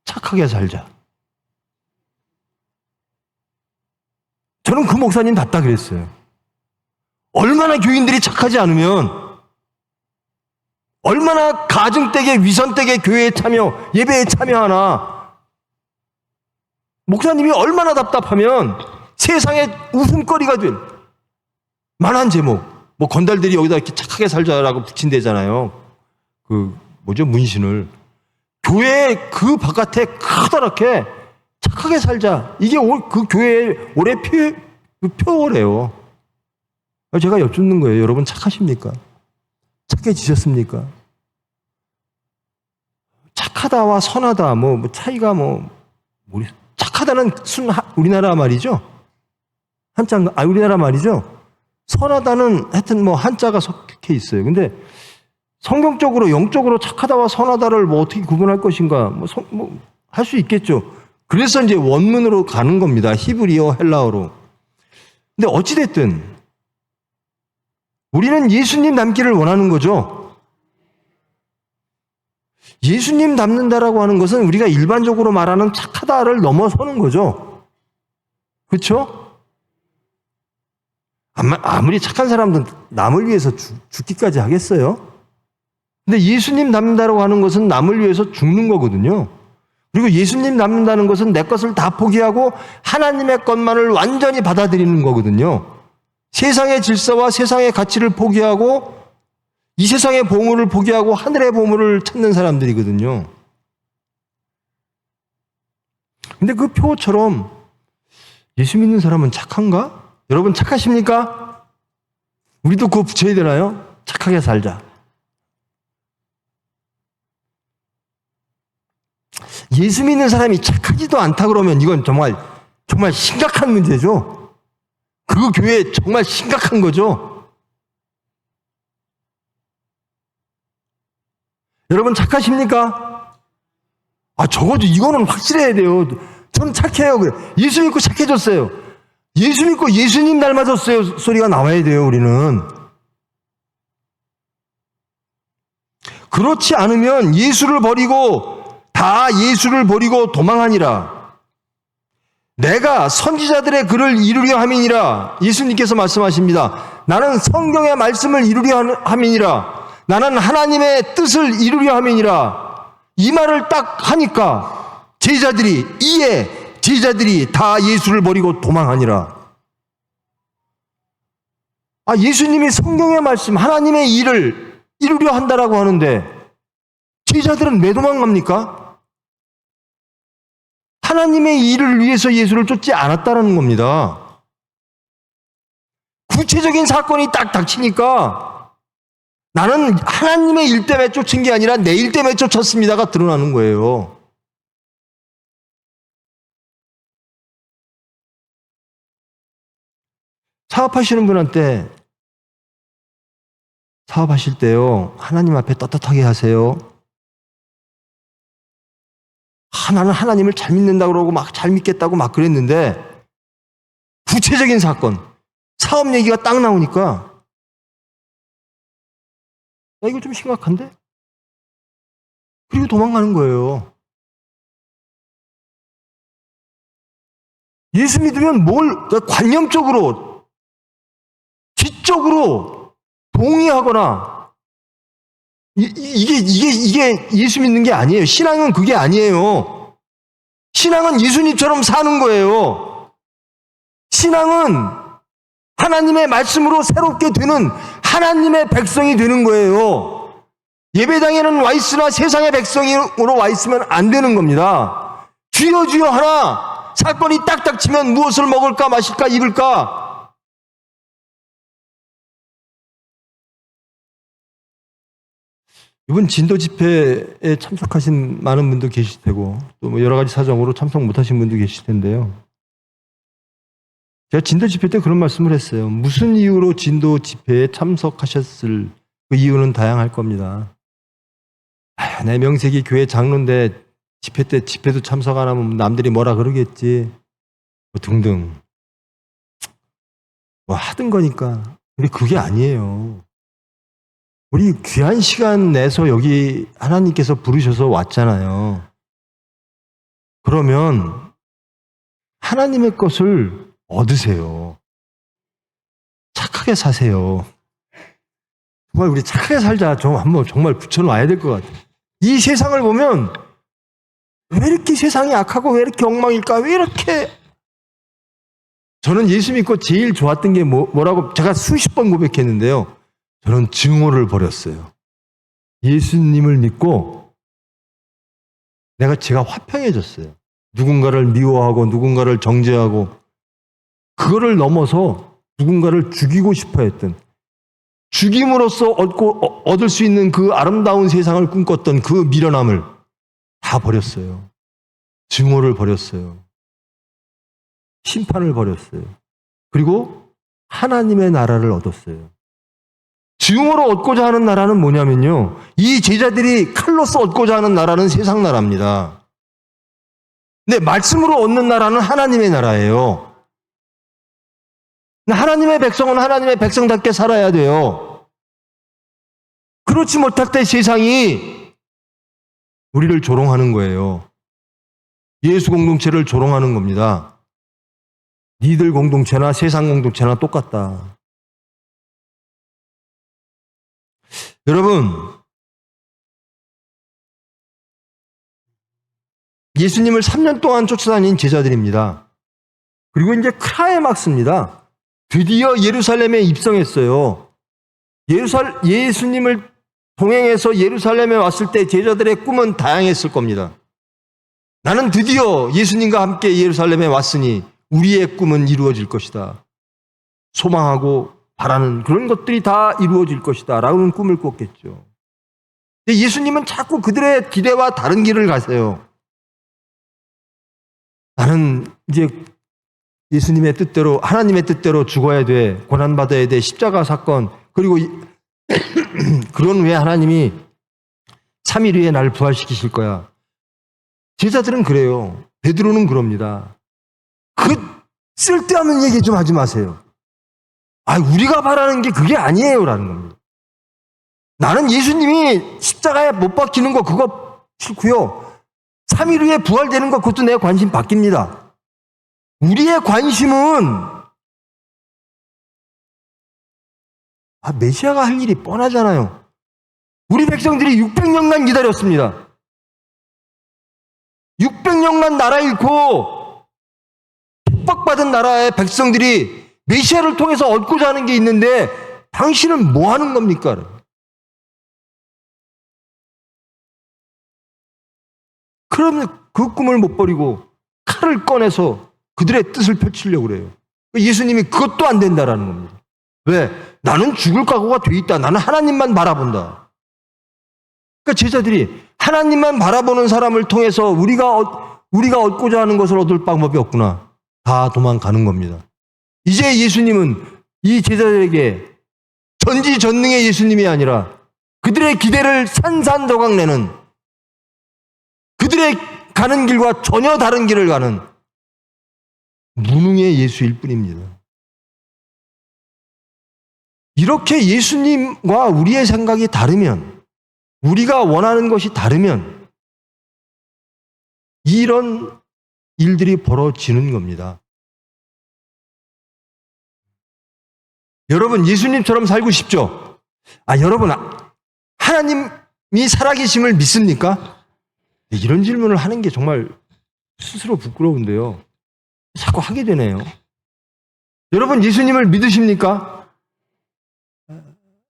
착하게 살자. 저는 그 목사님 답다 그랬어요. 얼마나 교인들이 착하지 않으면, 얼마나 가정댁에, 위선댁에 교회에 참여, 예배에 참여하나. 목사님이 얼마나 답답하면 세상에 웃음거리가 된 만한 제목, 뭐 건달들이 여기다 이렇게 착하게 살자라고 붙인대잖아요. 그 뭐죠, 문신을. 교회 그 바깥에 커다랗게 착하게 살자. 이게 그 교회의 올해 표어래요. 제가 여쭙는 거예요. 여러분 착하십니까? 착해지셨습니까? 착하다와 선하다 뭐 차이가 착하다는 우리나라 말이죠. 한자인가? 우리나라 말이죠. 선하다는 하여튼 뭐 한자가 섞여 있어요. 근데 성경적으로 영적으로 착하다와 선하다를 뭐 어떻게 구분할 것인가 할 수 있겠죠. 그래서 이제 원문으로 가는 겁니다. 히브리어, 헬라어로. 근데 어찌됐든 우리는 예수님 닮기를 원하는 거죠. 예수님 닮는다라고 하는 것은 우리가 일반적으로 말하는 착하다를 넘어서는 거죠. 그렇죠? 아무리 착한 사람들은 남을 위해서 죽기까지 하겠어요? 근데 예수님 닮는다라고 하는 것은 남을 위해서 죽는 거거든요. 그리고 예수님 닮는다는 것은 내 것을 다 포기하고 하나님의 것만을 완전히 받아들이는 거거든요. 세상의 질서와 세상의 가치를 포기하고 이 세상의 보물을 포기하고 하늘의 보물을 찾는 사람들이거든요. 근데 그 표처럼 예수 믿는 사람은 착한가? 여러분 착하십니까? 우리도 그거 붙여야 되나요? 착하게 살자. 예수 믿는 사람이 착하지도 않다 그러면 이건 정말 심각한 문제죠. 그 교회 정말 심각한 거죠. 여러분 착하십니까? 적어도 이거는 확실해야 돼요. 저는 착해요. 그래. 예수 믿고 착해졌어요. 예수 믿고 예수님 닮아졌어요. 소리가 나와야 돼요, 우리는. 그렇지 않으면 예수를 버리고 도망하니라. 내가 선지자들의 글을 이루려 함이니라. 예수님께서 말씀하십니다. 나는 성경의 말씀을 이루려 함이니라. 나는 하나님의 뜻을 이루려 함이니라. 이 말을 딱 하니까 제자들이 다 예수를 버리고 도망하니라. 예수님이 성경의 말씀, 하나님의 일을 이루려 한다라고 하는데 제자들은 왜 도망갑니까? 하나님의 일을 위해서 예수를 쫓지 않았다라는 겁니다. 구체적인 사건이 딱 닥치니까 나는 하나님의 일 때문에 쫓은 게 아니라 내 일 때문에 쫓았습니다가 드러나는 거예요. 사업하시는 분한테 사업하실 때요, 하나님 앞에 떳떳하게 하세요. 나는 하나님을 잘 믿는다 그러고 막 잘 믿겠다고 막 그랬는데 구체적인 사건, 사업 얘기가 딱 나오니까 이거 좀 심각한데? 그리고 도망가는 거예요. 예수 믿으면 관념적으로, 지적으로 동의하거나 이게 예수 믿는 게 아니에요. 신앙은 그게 아니에요. 신앙은 예수님처럼 사는 거예요. 신앙은 하나님의 말씀으로 새롭게 되는 하나님의 백성이 되는 거예요. 예배당에는 와 있으나 세상의 백성으로 와 있으면 안 되는 겁니다. 주여 주여 하나 사건이 딱 닥치면 무엇을 먹을까 마실까 입을까? 이번 진도 집회에 참석하신 많은 분도 계실 테고 또 뭐 여러 가지 사정으로 참석 못하신 분도 계실 텐데요. 제가 진도 집회 때 그런 말씀을 했어요. 무슨 이유로 진도 집회에 참석하셨을 그 이유는 다양할 겁니다. 내 명색이 교회 장로인데 집회 때 집회도 참석 안 하면 남들이 뭐라 그러겠지 뭐 등등 뭐 하던 거니까. 근데 그게 아니에요. 우리 귀한 시간 내서 여기 하나님께서 부르셔서 왔잖아요. 그러면 하나님의 것을 얻으세요. 착하게 사세요. 정말 우리 착하게 살자. 한번 정말 붙여놔야 될 것 같아요. 이 세상을 보면 왜 이렇게 세상이 악하고 왜 이렇게 엉망일까? 왜 이렇게? 저는 예수 믿고 제일 좋았던 게 뭐라고 제가 수십 번 고백했는데요. 저는 증오를 버렸어요. 예수님을 믿고 제가 화평해졌어요. 누군가를 미워하고 누군가를 정죄하고 그거를 넘어서 누군가를 죽이고 싶어 했던, 죽임으로써 얻을 수 있는 그 아름다운 세상을 꿈꿨던 그 미련함을 다 버렸어요. 증오를 버렸어요. 심판을 버렸어요. 그리고 하나님의 나라를 얻었어요. 증오로 얻고자 하는 나라는 뭐냐면요, 이 제자들이 칼로서 얻고자 하는 나라는 세상 나라입니다. 근데 말씀으로 얻는 나라는 하나님의 나라예요. 하나님의 백성은 하나님의 백성답게 살아야 돼요. 그렇지 못할 때 세상이 우리를 조롱하는 거예요. 예수 공동체를 조롱하는 겁니다. 니들 공동체나 세상 공동체나 똑같다. 여러분, 예수님을 3년 동안 쫓아다닌 제자들입니다. 그리고 이제 크라이막스입니다. 드디어 예루살렘에 입성했어요. 예수님을 동행해서 예루살렘에 왔을 때 제자들의 꿈은 다양했을 겁니다. 나는 드디어 예수님과 함께 예루살렘에 왔으니 우리의 꿈은 이루어질 것이다. 소망하고 바라는 그런 것들이 다 이루어질 것이다 라는 꿈을 꿨겠죠. 근데 예수님은 자꾸 그들의 기대와 다른 길을 가세요. 나는 이제 예수님의 뜻대로, 하나님의 뜻대로 죽어야 돼, 고난받아야 돼, 십자가 사건, 그리고 그런 후에 하나님이 3일 후에 나를 부활시키실 거야. 제자들은 그래요. 베드로는 그럽니다. 그 쓸데없는 얘기 좀 하지 마세요. 우리가 바라는 게 그게 아니에요 라는 겁니다. 나는 예수님이 십자가에 못 박히는 거 그거 싫고요. 3일 후에 부활되는 거 그것도 내 관심 바뀝니다. 우리의 관심은 메시아가 할 일이 뻔하잖아요. 우리 백성들이 600년간 기다렸습니다. 600년간 나라 잃고 핍박받은 나라의 백성들이 메시아를 통해서 얻고자 하는 게 있는데 당신은 뭐 하는 겁니까? 그러면 그 꿈을 못 버리고 칼을 꺼내서 그들의 뜻을 펼치려고 그래요. 예수님이 그것도 안 된다라는 겁니다. 왜? 나는 죽을 각오가 돼 있다. 나는 하나님만 바라본다. 그러니까 제자들이 하나님만 바라보는 사람을 통해서 우리가 얻고자 하는 것을 얻을 방법이 없구나. 다 도망가는 겁니다. 이제 예수님은 이 제자들에게 전지전능의 예수님이 아니라 그들의 기대를 산산더강내는, 그들의 가는 길과 전혀 다른 길을 가는 무능의 예수일 뿐입니다. 이렇게 예수님과 우리의 생각이 다르면, 우리가 원하는 것이 다르면 이런 일들이 벌어지는 겁니다. 여러분, 예수님처럼 살고 싶죠? 여러분, 하나님이 살아계심을 믿습니까? 이런 질문을 하는 게 정말 스스로 부끄러운데요. 자꾸 하게 되네요. 여러분, 예수님을 믿으십니까?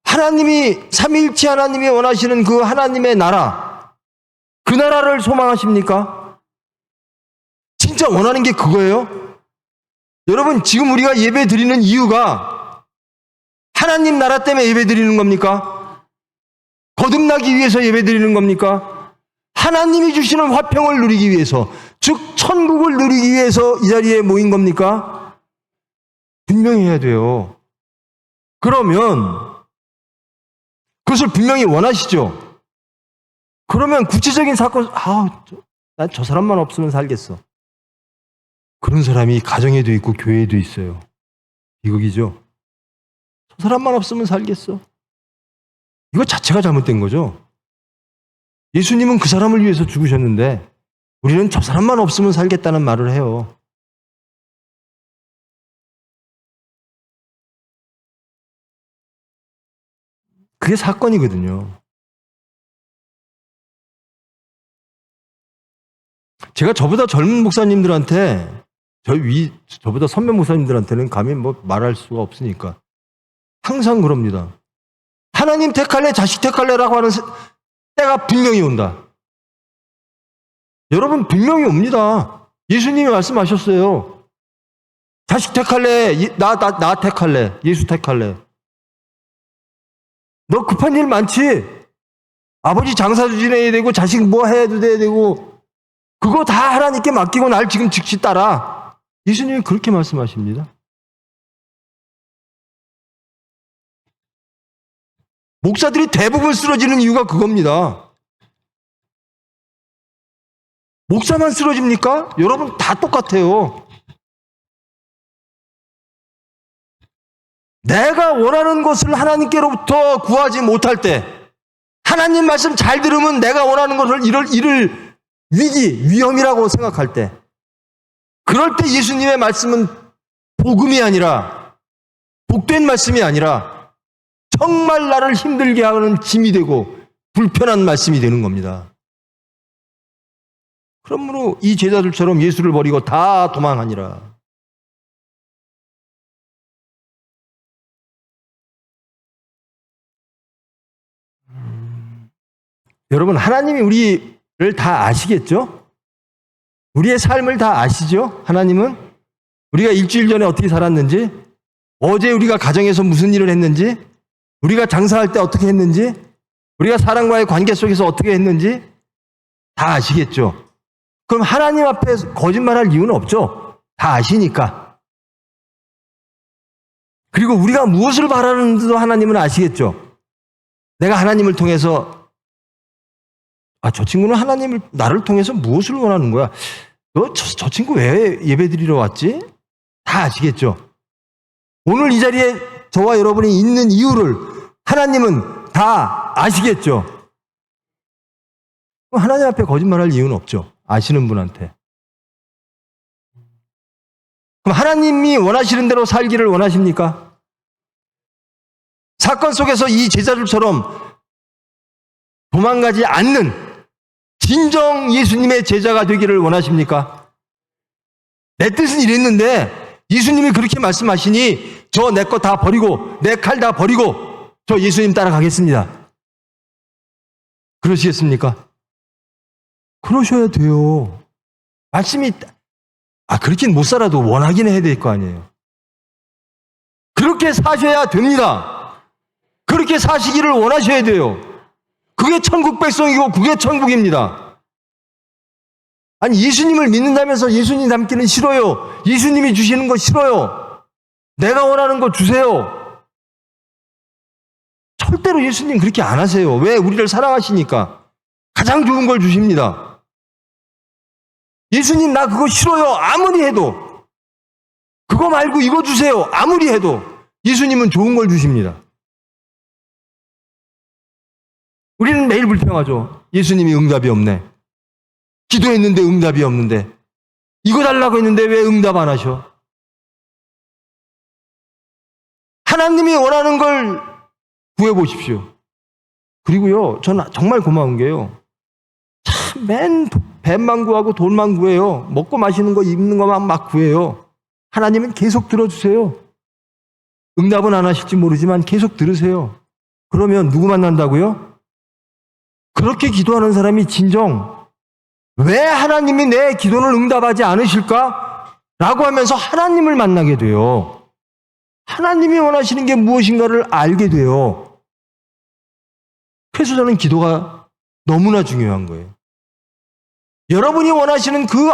하나님이, 삼위일체 하나님이 원하시는 그 하나님의 나라, 그 나라를 소망하십니까? 진짜 원하는 게 그거예요? 여러분, 지금 우리가 예배 드리는 이유가 하나님 나라 때문에 예배 드리는 겁니까? 거듭나기 위해서 예배 드리는 겁니까? 하나님이 주시는 화평을 누리기 위해서, 즉 천국을 누리기 위해서 이 자리에 모인 겁니까? 분명히 해야 돼요. 그러면 그것을 분명히 원하시죠? 그러면 구체적인 사건, 난 저 사람만 없으면 살겠어. 그런 사람이 가정에도 있고 교회에도 있어요. 비극이죠? 저 사람만 없으면 살겠어. 이거 자체가 잘못된 거죠. 예수님은 그 사람을 위해서 죽으셨는데 우리는 저 사람만 없으면 살겠다는 말을 해요. 그게 사건이거든요. 제가 저보다 젊은 목사님들한테, 저보다 선배 목사님들한테는 감히 뭐 말할 수가 없으니까 항상 그럽니다. 하나님 택할래, 자식 택할래라고 하는 때가 분명히 온다. 여러분, 분명히 옵니다. 예수님이 말씀하셨어요. 자식 택할래, 나 택할래, 예수 택할래. 너 급한 일 많지? 아버지 장사도 지내야 되고 자식 뭐 해도 돼야 되고 그거 다 하나님께 맡기고 날 지금 즉시 따라. 예수님이 그렇게 말씀하십니다. 목사들이 대부분 쓰러지는 이유가 그겁니다. 목사만 쓰러집니까? 여러분 다 똑같아요. 내가 원하는 것을 하나님께로부터 구하지 못할 때, 하나님 말씀 잘 들으면 내가 원하는 것을 이룰 위험이라고 생각할 때, 그럴 때 예수님의 말씀은 복음이 아니라, 복된 말씀이 아니라 정말 나를 힘들게 하는 짐이 되고 불편한 말씀이 되는 겁니다. 그러므로 이 제자들처럼 예수를 버리고 다 도망하니라. 여러분, 하나님이 우리를 다 아시겠죠? 우리의 삶을 다 아시죠? 하나님은 우리가 일주일 전에 어떻게 살았는지, 어제 우리가 가정에서 무슨 일을 했는지, 우리가 장사할 때 어떻게 했는지, 우리가 사람과의 관계 속에서 어떻게 했는지 다 아시겠죠? 그럼 하나님 앞에 거짓말할 이유는 없죠? 다 아시니까. 그리고 우리가 무엇을 바라는지도 하나님은 아시겠죠? 내가 하나님을 통해서 저 친구는 나를 통해서 무엇을 원하는 거야? 저 친구 왜 예배 드리러 왔지? 다 아시겠죠? 오늘 이 자리에 저와 여러분이 있는 이유를 하나님은 다 아시겠죠? 하나님 앞에 거짓말할 이유는 없죠. 아시는 분한테. 그럼 하나님이 원하시는 대로 살기를 원하십니까? 사건 속에서 이 제자들처럼 도망가지 않는 진정 예수님의 제자가 되기를 원하십니까? 내 뜻은 이랬는데 예수님이 그렇게 말씀하시니 저 내 거 다 버리고 내 칼 다 버리고 저 예수님 따라가겠습니다. 그러시겠습니까? 그러셔야 돼요. 말씀이 그렇긴 못 살아도 원하긴 해야 될 거 아니에요. 그렇게 사셔야 됩니다. 그렇게 사시기를 원하셔야 돼요. 그게 천국 백성이고 그게 천국입니다. 아니, 예수님을 믿는다면서 예수님 닮기는 싫어요. 예수님이 주시는 거 싫어요. 내가 원하는 거 주세요. 절대로 예수님 그렇게 안 하세요. 왜? 우리를 사랑하시니까. 가장 좋은 걸 주십니다. 예수님 나 그거 싫어요. 아무리 해도. 그거 말고 이거 주세요. 아무리 해도 예수님은 좋은 걸 주십니다. 우리는 매일 불평하죠. 예수님이 응답이 없네. 기도했는데 응답이 없는데. 이거 달라고 했는데 왜 응답 안 하셔? 하나님이 원하는 걸 구해보십시오. 그리고요, 저는 정말 고마운 게요. 참, 뱀만 구하고 돌만 구해요. 먹고 마시는 거, 입는 거만 막 구해요. 하나님은 계속 들어주세요. 응답은 안 하실지 모르지만 계속 들으세요. 그러면 누구 만난다고요? 그렇게 기도하는 사람이 진정 왜 하나님이 내 기도를 응답하지 않으실까? 라고 하면서 하나님을 만나게 돼요. 하나님이 원하시는 게 무엇인가를 알게 돼요. 그래서 저는 기도가 너무나 중요한 거예요. 여러분이 원하시는 그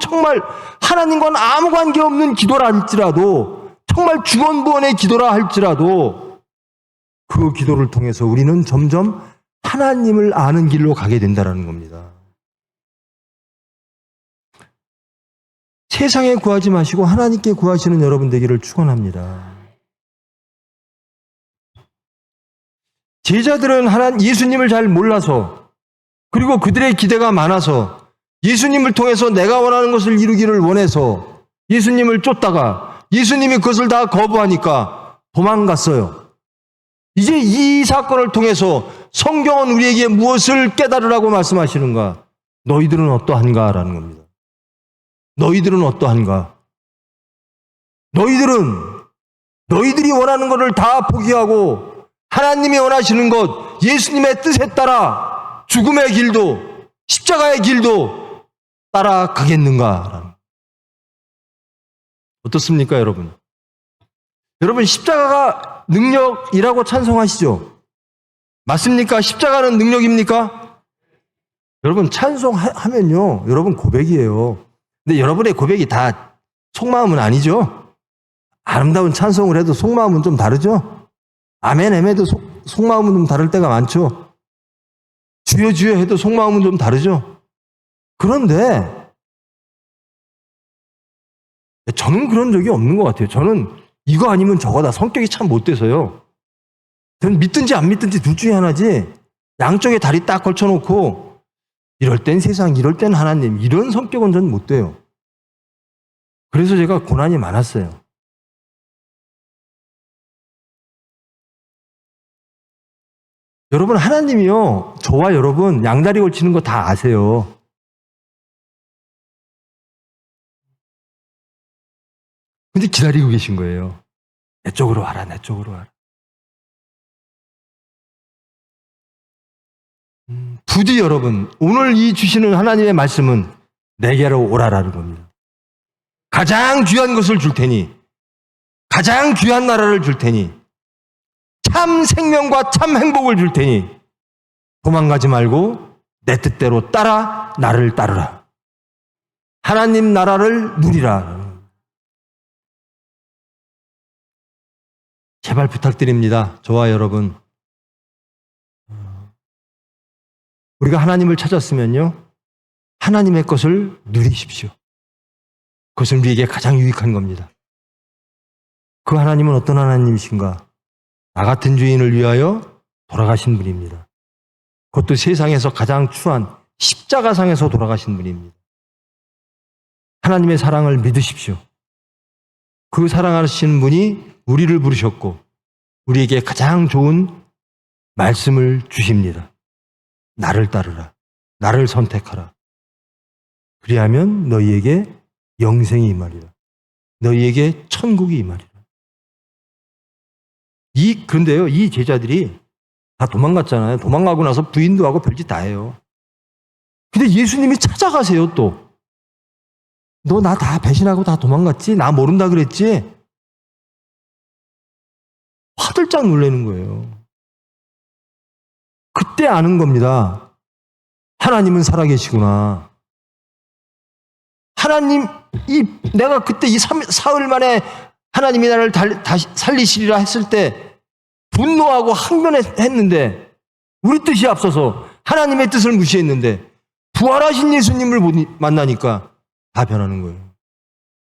정말 하나님과는 아무 관계없는 기도라 할지라도, 정말 중언부언의 기도라 할지라도 그 기도를 통해서 우리는 점점 하나님을 아는 길로 가게 된다는 겁니다. 세상에 구하지 마시고 하나님께 구하시는 여러분 되기를 축원합니다. 제자들은 예수님을 잘 몰라서, 그리고 그들의 기대가 많아서, 예수님을 통해서 내가 원하는 것을 이루기를 원해서 예수님을 쫓다가 예수님이 그것을 다 거부하니까 도망갔어요. 이제 이 사건을 통해서 성경은 우리에게 무엇을 깨달으라고 말씀하시는가? 너희들은 어떠한가라는 겁니다. 너희들은 어떠한가? 너희들이 원하는 것을 다 포기하고 하나님이 원하시는 것, 예수님의 뜻에 따라 죽음의 길도 십자가의 길도 따라가겠는가? 어떻습니까, 여러분? 여러분, 십자가가 능력이라고 찬송하시죠? 맞습니까? 십자가는 능력입니까? 여러분, 찬송하면요, 여러분 고백이에요. 근데 여러분의 고백이 다 속마음은 아니죠? 아름다운 찬송을 해도 속마음은 좀 다르죠? 아멘, 아멘도 속마음은 좀 다를 때가 많죠? 주여, 주여 해도 속마음은 좀 다르죠? 그런데 저는 그런 적이 없는 것 같아요. 저는 이거 아니면 저거다. 성격이 참 못돼서요. 저는 믿든지 안 믿든지 둘 중에 하나지, 양쪽에 다리 딱 걸쳐놓고 이럴 땐 세상, 이럴 땐 하나님, 이런 성격은 전 못 돼요. 그래서 제가 고난이 많았어요. 여러분, 하나님이요, 저와 여러분 양다리 걸치는 거 다 아세요. 근데 기다리고 계신 거예요. 내 쪽으로 와라, 내 쪽으로 와라. 부디 여러분, 오늘 이 주시는 하나님의 말씀은 내게로 오라라는 겁니다. 가장 귀한 것을 줄 테니, 가장 귀한 나라를 줄 테니, 참 생명과 참 행복을 줄 테니 도망가지 말고 내 뜻대로 따라 나를 따르라. 하나님 나라를 누리라. 제발 부탁드립니다. 저와 여러분, 우리가 하나님을 찾았으면요, 하나님의 것을 누리십시오. 그것은 우리에게 가장 유익한 겁니다. 그 하나님은 어떤 하나님이신가? 나 같은 죄인을 위하여 돌아가신 분입니다. 그것도 세상에서 가장 추한 십자가상에서 돌아가신 분입니다. 하나님의 사랑을 믿으십시오. 그 사랑하시는 분이 우리를 부르셨고 우리에게 가장 좋은 말씀을 주십니다. 나를 따르라. 나를 선택하라. 그리하면 너희에게 영생이 임하리라. 너희에게 천국이 임하리라. 그런데요, 이 제자들이 다 도망갔잖아요. 도망가고 나서 부인도 하고 별짓 다 해요. 근데 예수님이 찾아가세요, 또. 너 나 다 배신하고 다 도망갔지? 나 모른다 그랬지? 화들짝 놀라는 거예요. 그때 아는 겁니다. 하나님은 살아계시구나. 내가 그때 이 사흘 만에 하나님이 나를 다시 살리시리라 했을 때 분노하고 항변했는데, 우리 뜻이 앞서서 하나님의 뜻을 무시했는데 부활하신 예수님을 만나니까 다 변하는 거예요.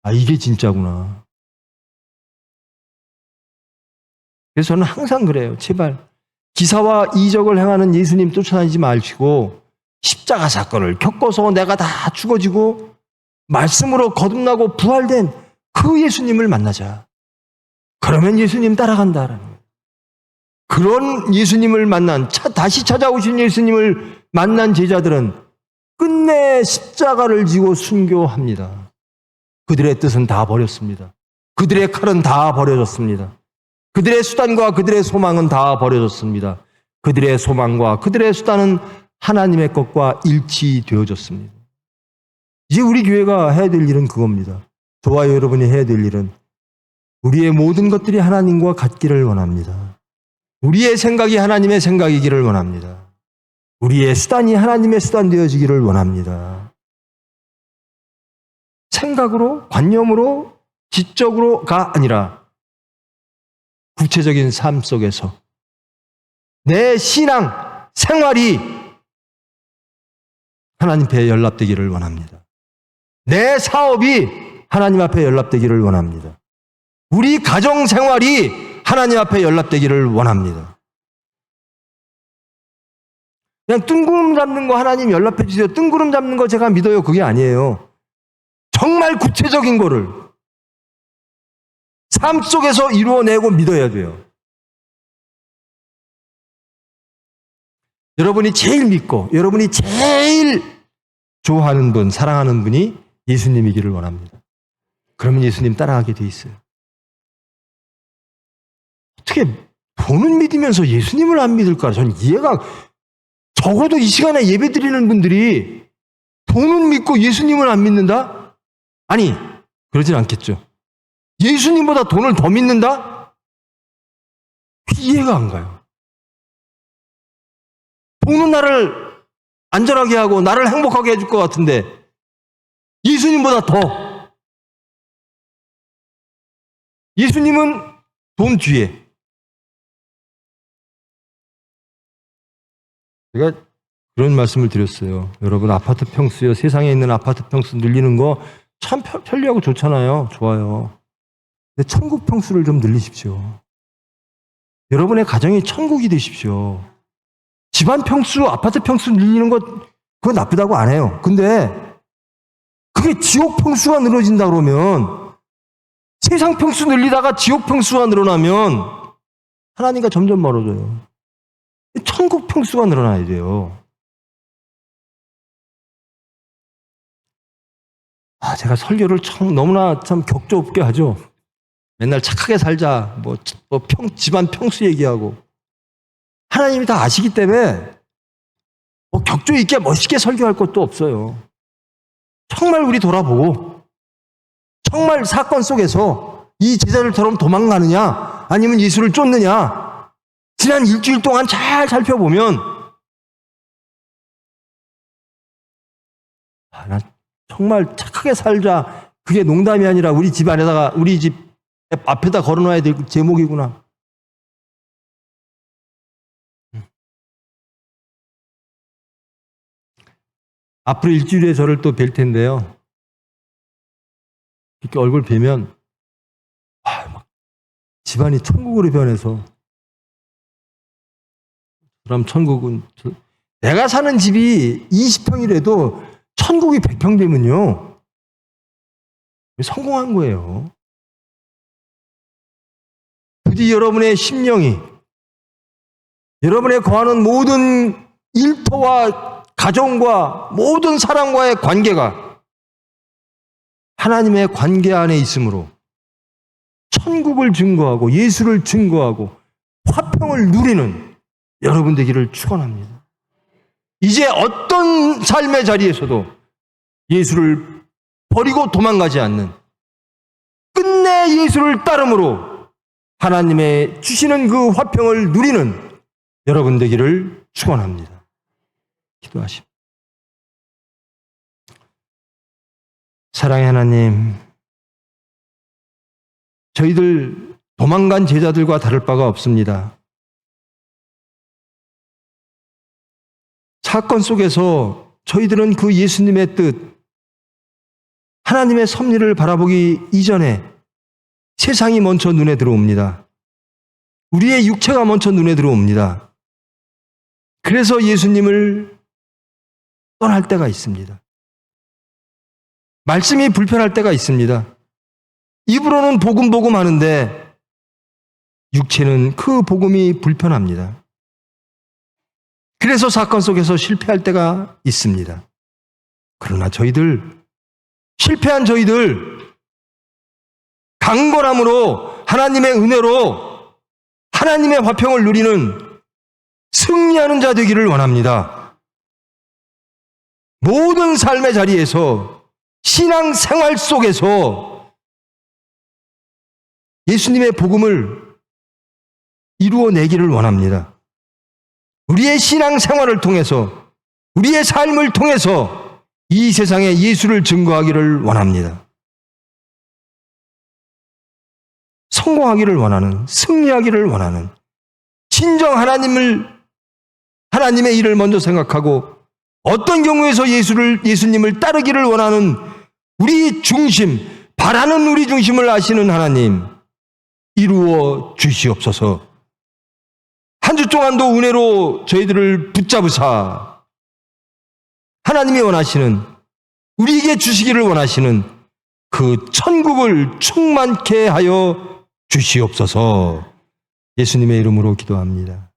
아, 이게 진짜구나. 그래서 저는 항상 그래요. 제발 기사와 이적을 행하는 예수님 쫓아다니지 마시고 십자가 사건을 겪어서 내가 다 죽어지고 말씀으로 거듭나고 부활된 그 예수님을 만나자. 그러면 예수님 따라간다라는 거예요. 그런 예수님을 다시 찾아오신 예수님을 만난 제자들은 끝내 십자가를 지고 순교합니다. 그들의 뜻은 다 버렸습니다. 그들의 칼은 다 버려졌습니다. 그들의 수단과 그들의 소망은 다 버려졌습니다. 그들의 소망과 그들의 수단은 하나님의 것과 일치되어졌습니다. 이제 우리 교회가 해야 될 일은 그겁니다. 저와 여러분이 해야 될 일은 우리의 모든 것들이 하나님과 같기를 원합니다. 우리의 생각이 하나님의 생각이기를 원합니다. 우리의 수단이 하나님의 수단 되어지기를 원합니다. 생각으로, 관념으로, 지적으로가 아니라 구체적인 삶 속에서 내 신앙, 생활이 하나님 앞에 연락되기를 원합니다. 내 사업이 하나님 앞에 연락되기를 원합니다. 우리 가정 생활이 하나님 앞에 연락되기를 원합니다. 그냥 뜬구름 잡는 거 하나님 연락해 주세요. 뜬구름 잡는 거 제가 믿어요. 그게 아니에요. 정말 구체적인 거를 삶 속에서 이루어내고 믿어야 돼요. 여러분이 제일 믿고 여러분이 제일 좋아하는 분, 사랑하는 분이 예수님이기를 원합니다. 그러면 예수님 따라가게 돼 있어요. 어떻게 돈은 믿으면서 예수님을 안 믿을까? 저는 이해가, 적어도 이 시간에 예배 드리는 분들이 돈은 믿고 예수님을 안 믿는다? 아니, 그러진 않겠죠. 예수님보다 돈을 더 믿는다? 이해가 안 가요. 돈은 나를 안전하게 하고 나를 행복하게 해줄 것 같은데 예수님보다 더. 예수님은 돈 뒤에. 제가 그런 말씀을 드렸어요. 여러분, 아파트 평수요, 세상에 있는 아파트 평수 늘리는 거 참 편리하고 좋잖아요. 좋아요. 근데 천국 평수를 좀 늘리십시오. 여러분의 가정이 천국이 되십시오. 집안 평수, 아파트 평수 늘리는 것, 그건 나쁘다고 안 해요. 근데 그게 지옥 평수가 늘어진다 그러면, 세상 평수 늘리다가 지옥 평수가 늘어나면 하나님과 점점 멀어져요. 천국 평수가 늘어나야 돼요. 제가 설교를 참 너무나 참 격조 없게 하죠. 맨날 착하게 살자, 집안 평수 얘기하고. 하나님이 다 아시기 때문에 격조 있게 멋있게 설교할 것도 없어요. 정말 우리 돌아보고, 정말 사건 속에서 이 제자들처럼 도망가느냐, 아니면 예수를 쫓느냐, 지난 일주일 동안 잘 살펴보면, 나 정말 착하게 살자, 그게 농담이 아니라 우리 집 안에다가, 우리 집 앞에다 걸어놔야 될 제목이구나. 앞으로 일주일에 저를 또 뵐 텐데요. 이렇게 얼굴 뵈면 막 집안이 천국으로 변해서, 그럼 천국은, 내가 사는 집이 20평이라도 천국이 100평 되면요, 성공한 거예요. 부디 여러분의 심령이, 여러분의 거하는 모든 일터와 가정과 모든 사람과의 관계가 하나님의 관계 안에 있으므로 천국을 증거하고 예수를 증거하고 화평을 누리는 여러분 되기를 축원합니다. 이제 어떤 삶의 자리에서도 예수를 버리고 도망가지 않는, 끝내 예수를 따름으로 하나님의 주시는 그 화평을 누리는 여러분 되기를 축원합니다. 기도하십니다. 사랑의 하나님, 저희들 도망간 제자들과 다를 바가 없습니다. 사건 속에서 저희들은 그 예수님의 뜻, 하나님의 섭리를 바라보기 이전에 세상이 먼저 눈에 들어옵니다. 우리의 육체가 먼저 눈에 들어옵니다. 그래서 예수님을 떠날 때가 있습니다. 말씀이 불편할 때가 있습니다. 입으로는 복음 하는데 육체는 그 복음이 불편합니다. 그래서 사건 속에서 실패할 때가 있습니다. 그러나 실패한 저희들, 강건함으로 하나님의 은혜로 하나님의 화평을 누리는 승리하는 자 되기를 원합니다. 모든 삶의 자리에서, 신앙 생활 속에서 예수님의 복음을 이루어내기를 원합니다. 우리의 신앙 생활을 통해서, 우리의 삶을 통해서 이 세상에 예수를 증거하기를 원합니다. 성공하기를 원하는, 승리하기를 원하는, 진정 하나님의 일을 먼저 생각하고 어떤 경우에서 예수님을 따르기를 원하는 우리 중심, 바라는 우리 중심을 아시는 하나님, 이루어 주시옵소서. 한 주 동안도 은혜로 저희들을 붙잡으사 하나님이 원하시는, 우리에게 주시기를 원하시는 그 천국을 충만케 하여 주시옵소서. 예수님의 이름으로 기도합니다.